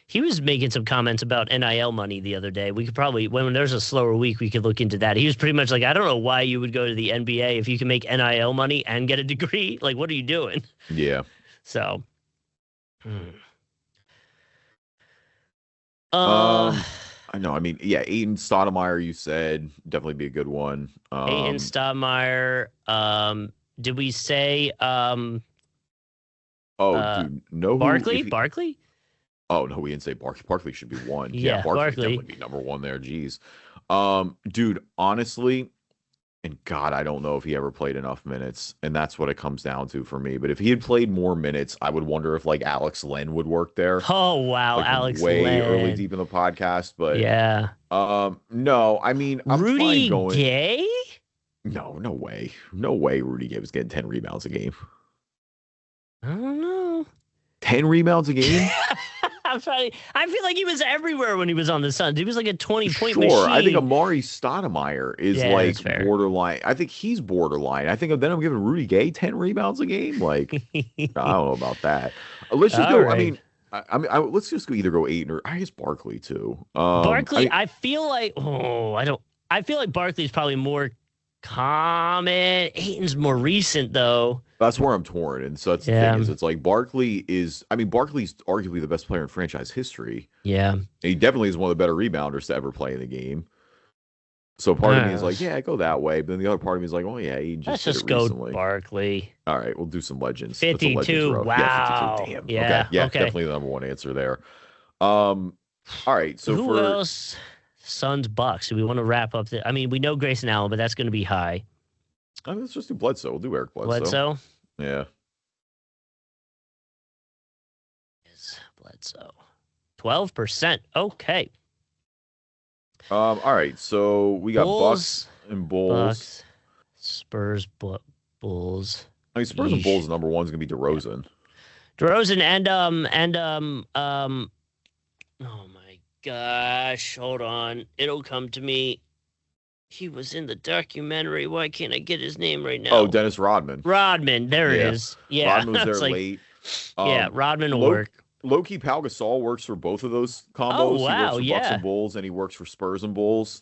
he was making some comments about NIL money the other day. We could probably, when there's a slower week, we could look into that. He was pretty much like, I don't know why you would go to the NBA if you can make NIL money and get a degree. Like, what are you doing? Yeah. So. I know. I mean, yeah, Ayton Stoudemire, you said, definitely be a good one. Ayton Stoudemire. Did we say dude, no. Barkley? Oh no, we didn't say Barkley. Barkley should be one. Yeah, Barkley definitely be number one there. Jeez. Dude, honestly, and God, I don't know if he ever played enough minutes, and that's what it comes down to for me. But if he had played more minutes, I would wonder if like Alex Len would work there. Oh wow, like, Alex way Len. early deep in the podcast, but yeah. No, I mean I'm Rudy fine going. Gay? No way. No way Rudy Gay was getting 10 rebounds a game. I don't know. 10 rebounds a game? I feel like he was everywhere when he was on the Suns. He was like a 20-point machine. Sure, I think Amari Stoudemire is like borderline. I think he's borderline. I think then I'm giving Rudy Gay 10 rebounds a game. Like, I don't know about that. Let's just go. Right. I mean, let's just either go Ayton or I guess Barkley too. Barkley, I feel like I feel like Barkley's probably more common. Ayton's more recent though. That's where I'm torn. And so that's the thing is it's like Barkley's arguably the best player in franchise history. Yeah. And he definitely is one of the better rebounders to ever play in the game. So part of me is like, yeah, go that way. But then the other part of me is like, oh yeah, he just let's just go Barkley. All right, we'll do some legends. 52. Wow. Yeah, 52. Damn. Yeah. Okay. Definitely the number one answer there. All right. So who else? Suns Bucks. Do we want to wrap up I mean, we know Grayson Allen, but that's going to be high. Let's just do Bledsoe. We'll do Eric Bledsoe. Yeah. Bledsoe. 12%. Okay. All right. So we got Bucks and Bulls. Bucks, Spurs, Bulls. I mean, Spurs and Bulls number one is gonna be DeRozan. DeRozan oh my gosh, hold on. It'll come to me. He was in the documentary. Why can't I get his name right now? Oh, Dennis Rodman. Rodman, there it is. Yeah. Rodman was there late. Rodman will work. Low-key Pau Gasol works for both of those combos. Oh, wow, he works for Bucks and Bulls, and he works for Spurs and Bulls.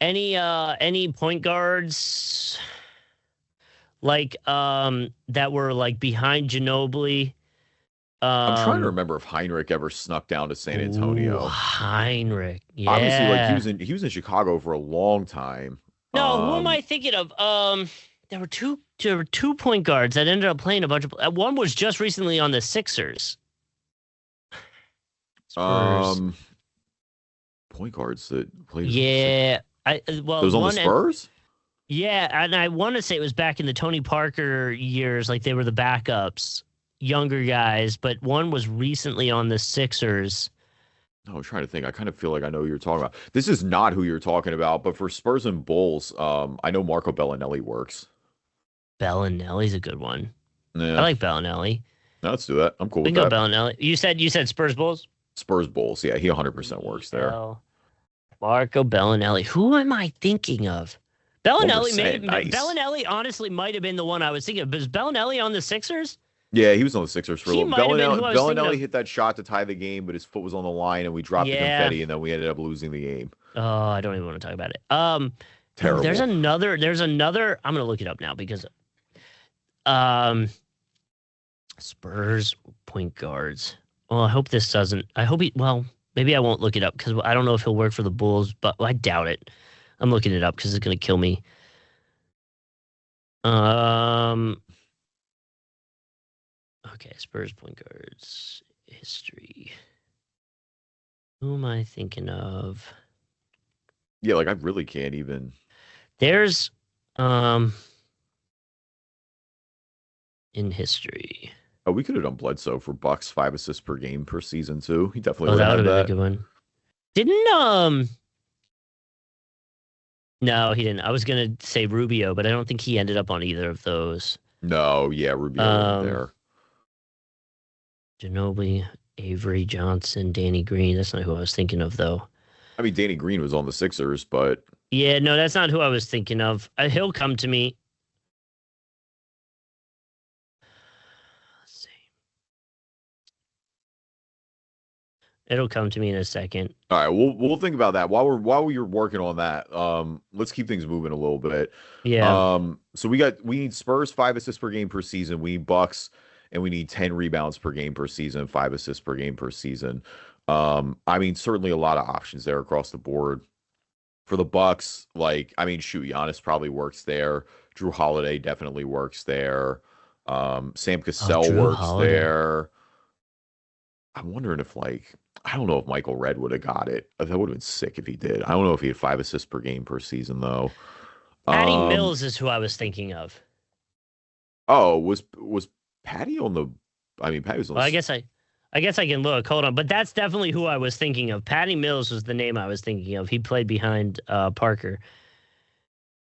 Any point guards like that were like behind Ginobili I'm trying to remember if Heinrich ever snuck down to San Ooh, Antonio. Heinrich. Obviously, like Yeah. he was in Chicago for a long time. No, who am I thinking of? There were two point guards that ended up playing a bunch of. One was just recently on the Sixers. Spurs. Um, point guards that played. Yeah, That was on the Spurs. Yeah, and I want to say it was back in the Tony Parker years, like they were the backups, younger guys, but one was recently on the Sixers. No, I'm trying to think. I kind of feel like I know who you're talking about. This is not who you're talking about, but for Spurs and Bulls, I know Marco Bellinelli works. Bellinelli's a good one. I Yeah, like Bellinelli. no, let's do that. I'm cool We with can go that. Bellinelli. You said Spurs Bulls? Spurs Bulls. Yeah, he 100% works there. Marco Bellinelli. Who am I thinking of? Bellinelli 1%, nice. Bellinelli honestly might have been the one I was thinking of. Was Bellinelli on the Sixers? Yeah, he was on the Sixers for a He little. might have been who I was thinking Bellinelli of. hit that shot to tie the game, but his foot was on the line, and we dropped the Yeah. confetti, and then we ended up losing the game. Oh, I don't even want to talk about it. Terrible. There's another. I'm gonna look it up now because Spurs point guards. Well, I hope this doesn't. I hope he. Well, maybe I won't look it up because I don't know if he'll work for the Bulls, but I doubt it. I'm looking it up because it's gonna kill me. Okay, Spurs point guards history. Who am I thinking of? Yeah, like I really can't even. There's in history. Oh, we could have done Bledsoe for Bucks 5 assists per game per season too. He definitely Oh, would that have would have that. been a good one. Didn't No, he didn't. I was gonna say Rubio, but I don't think he ended up on either of those. No, yeah, Rubio wasn't there. Ginobili, Avery Johnson, Danny Green. That's not who I was thinking of, though. I mean, Danny Green was on the Sixers, but Yeah, no, that's not who I was thinking of. He'll come to me. Let's see. It'll come to me in a second. all right, we'll think about that while you're working on that. Let's keep things moving a little bit. Yeah. So we need Spurs 5 assists per game per season. We need Bucks, and we need 10 rebounds per game per season, 5 assists per game per season. I mean, certainly a lot of options there across the board. For the Bucks, like, I mean, shoot, Giannis probably works there. Drew Holiday definitely works there. Sam Cassell Drew works Holiday. there. I'm wondering if, like, I don't know if Michael Redd would have got it. That would have been sick if he did. I don't know if he had 5 assists per game per season, though. Patty Mills is who I was thinking of. Oh, was Patty on the? I mean, Patty was on. Well, I guess I can look. Hold on, but that's definitely who I was thinking of. Patty Mills was the name I was thinking of. He played behind Parker,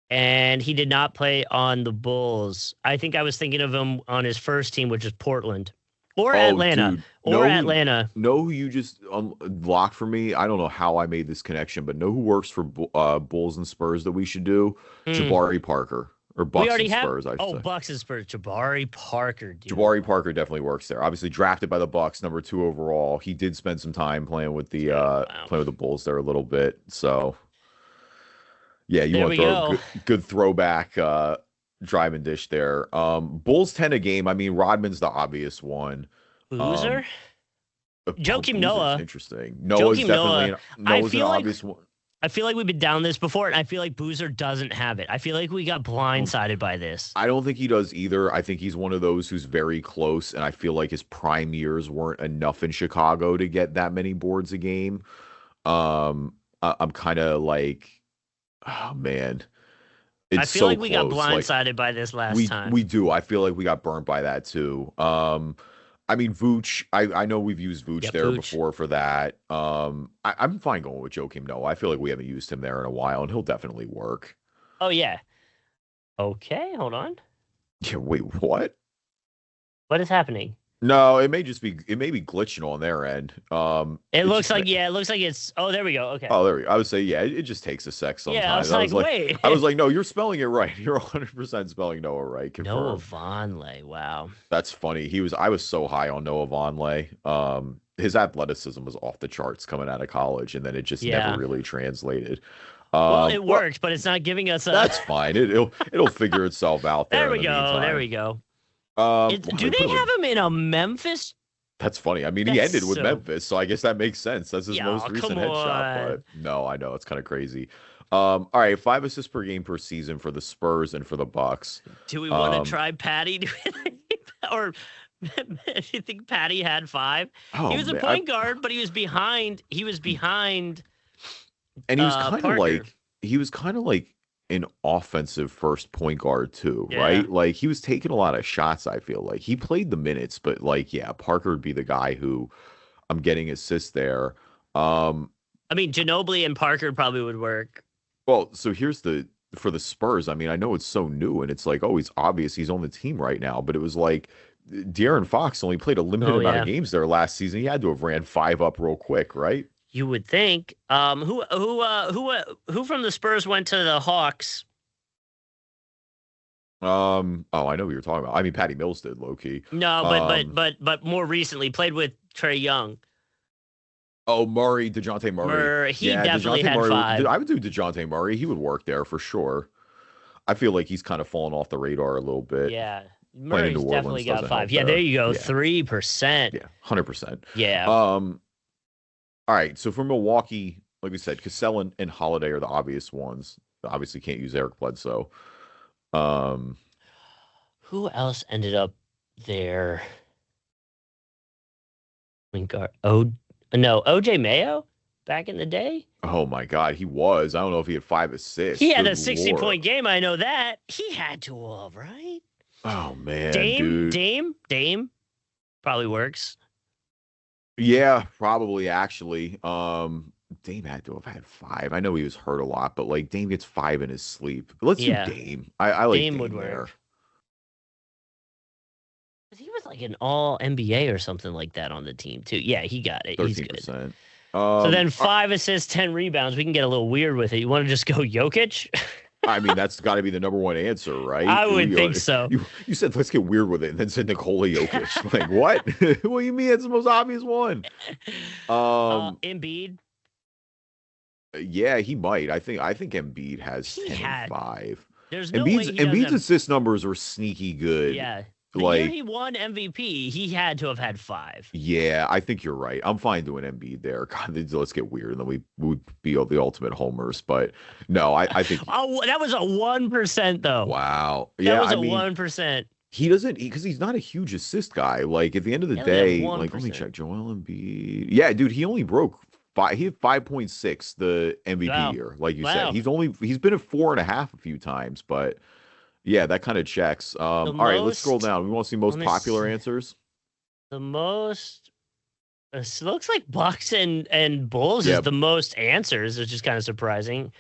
and he did not play on the Bulls. I think I was thinking of him on his first team, which is Portland or Atlanta, dude, or Atlanta. Know who you just locked for me? I don't know how I made this connection, but know who works for Bulls and Spurs that we should do? Jabari Parker. Or Bucks We already and have. Spurs, I should say. Bucks and Spurs. Jabari Parker. Dude. Jabari Parker definitely works there. Obviously drafted by the Bucks, number 2 overall. He did spend some time playing with the Bulls there a little bit. So yeah, you want to throw a good throwback drive and dish there. Bulls 10 a game. I mean, Rodman's the obvious one. Boozer. Joakim Boozer's Noah. Interesting. Noah's definitely Noah's an obvious one. I feel like we've been down this before, and I feel like Boozer doesn't have it. I feel like we got blindsided by this. I don't think he does either. I think he's one of those who's very close, and I feel like his prime years weren't enough in Chicago to get that many boards a game. I'm kind of like, oh man, it's I feel so like we got close. blindsided by this last time. We do. I feel like we got burnt by that too. I mean, Vooch, I know we've used Vooch there before for that. I'm fine going with Joakim Noah. I feel like we haven't used him there in a while, and he'll definitely work. Oh, yeah. Okay, hold on. Yeah, wait, what? What is happening? No, it may be glitching on their end. It looks like it's. Oh, there we go. Okay. Oh, there we go. I would say, yeah, it just takes a sec sometimes. Yeah, I was like, wait. I was like, no, you're spelling it right. You're 100% spelling Noah right. Confirmed. Noah Vonleh. Wow. That's funny. I was so high on Noah Vonleh. His athleticism was off the charts coming out of college, and then it just never really translated. Well, it worked, but it's not giving us a. That's fine. It'll figure itself out there. There we go. There we go. Do they have him in a Memphis That's funny. I mean, he That's ended with so. Memphis, so I guess that makes sense. That's his most recent Come headshot. on. But no, I know it's kind of crazy. All right, 5 assists per game per season for the Spurs and for the Bucks. Do we want to try Patty? Or do you think Patty had 5? Oh, He was a man, point guard, but he was behind. and he was kind of like an offensive first point guard too, Yeah. right? Like he was taking a lot of shots. I feel like he played the minutes, but like, yeah, Parker would be the guy who I'm getting assists there. I mean, Ginobili and Parker probably would work. Well, so here's for the Spurs. I mean, I know it's so new and it's like, oh, he's obvious he's on the team right now, but it was like De'Aaron Fox only played a limited amount of games there last season. He had to have ran 5 up real quick, right? You would think. Who from the Spurs went to the Hawks? Oh, I know what you're talking about. I mean, Patty Mills did, low key. No, but more recently played with Trae Young. Oh, DeJounte Murray. He definitely had Murray, 5. I would do DeJounte Murray. He would work there for sure. I feel like he's kind of fallen off the radar a little bit. Yeah. Murray's definitely got 5. Yeah, there. there you go. 3%. Yeah, 100%. Yeah. All right. So for Milwaukee, like we said, Cassell and Holiday are the obvious ones. Obviously can't use Eric Bledsoe. Who else ended up there? OJ Mayo back in the day? Oh my God, he was. I don't know if he had 5 assists. He had a 60-point game. I know that. He had to have, right? Oh man, Dame probably works. Yeah, probably actually. Dame had to have had 5. I know he was hurt a lot, but like Dame gets 5 in his sleep. Let's do Dame. I like Dame would there. Work. He was like an all NBA or something like that on the team too. Yeah, he got it. 13%. He's good. So then 5 assists, 10 rebounds. We can get a little weird with it. You want to just go Jokic? I mean, that's got to be the number one answer, right? I would think so. You said, let's get weird with it, and then said Nikola Jokic. Like, what? What do you mean? It's the most obvious one. Embiid. Yeah, he might. I think Embiid has 10 and 5. There's no Embiid's assist numbers were sneaky good. Yeah. The year he won MVP, he had to have had 5. Yeah, I think you're right. I'm fine doing Embiid there. God, let's get weird, and then we would be the ultimate homers. But no, I think. Oh, that was a 1% though. Wow. Yeah, that was 1%. He doesn't because he's not a huge assist guy. Like at the end of the day, like let me check Joel Embiid. Yeah, dude, he only broke 5. He had 5.6 the MVP year, like you said. He's been at 4.5 a few times, but. Yeah, that kind of checks. All right, let's scroll down. We want to see most popular answers. The most it looks like Bucks and Bulls is the most answers, which is kind of surprising.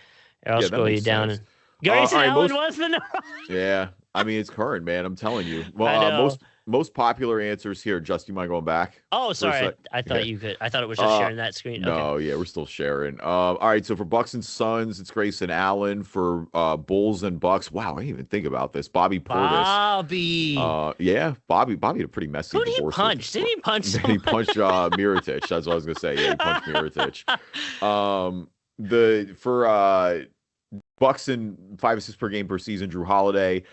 I'll scroll you down. And Grayson Allen was the number. Yeah, I mean it's current, man. I'm telling you. Well, most popular answers here. Justin, you mind going back? Oh, sorry. I thought you could. I thought it was just sharing that screen. No, okay. Yeah, we're still sharing. All right, so for Bucks and Suns, it's Grayson Allen. For Bulls and Bucks, wow, I didn't even think about this. Bobby Portis. Yeah, Bobby had a pretty messy divorce. Who did he punch? Did he punch someone? He punched Mirotic. That's what I was gonna say. Yeah, he punched Mirotic. For Bucks and 5 assists per game per season, Drew Holiday.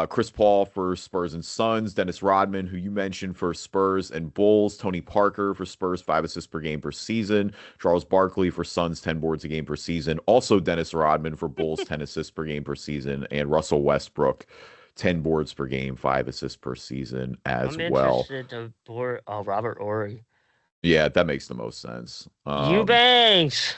Chris Paul for Spurs and Suns, Dennis Rodman, who you mentioned for Spurs and Bulls, Tony Parker for Spurs, 5 assists per game per season, Charles Barkley for Suns, 10 boards a game per season, also Dennis Rodman for Bulls, 10 assists per game per season, and Russell Westbrook, 10 boards per game, 5 assists per season as well. Robert Ory. Yeah, that makes the most sense. Eubanks.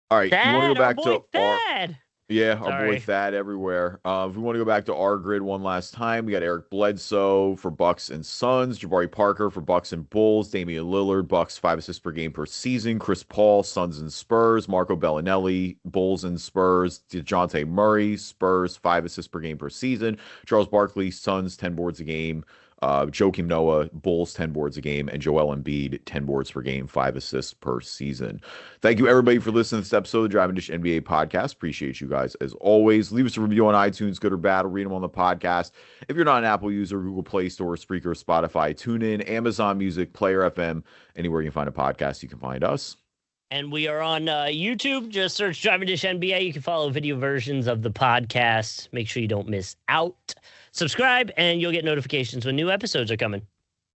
All right, you want to go back to Thad. Our boy Thad everywhere. If we want to go back to our grid one last time, we got Eric Bledsoe for Bucks and Suns, Jabari Parker for Bucks and Bulls, Damian Lillard, Bucks 5 assists per game per season, Chris Paul, Suns and Spurs, Marco Bellinelli, Bulls and Spurs, DeJounte Murray, Spurs 5 assists per game per season, Charles Barkley, Suns 10 boards a game, Joakim Noah, Bulls 10 boards a game, and Joel Embiid 10 boards per game, 5 assists per season. Thank you everybody for listening to this episode of the Driving Dish NBA podcast. Appreciate you guys as always. Leave us a review on iTunes, good or bad. I'll read them on the podcast. If you're not an Apple user, Google Play Store, Spreaker, Spotify, TuneIn, Amazon Music, Player FM, anywhere you can find a podcast, you can find us. And we are on YouTube. Just search Driving Dish NBA. You can follow video versions of the podcast. Make sure you don't miss out. Subscribe, and you'll get notifications when new episodes are coming.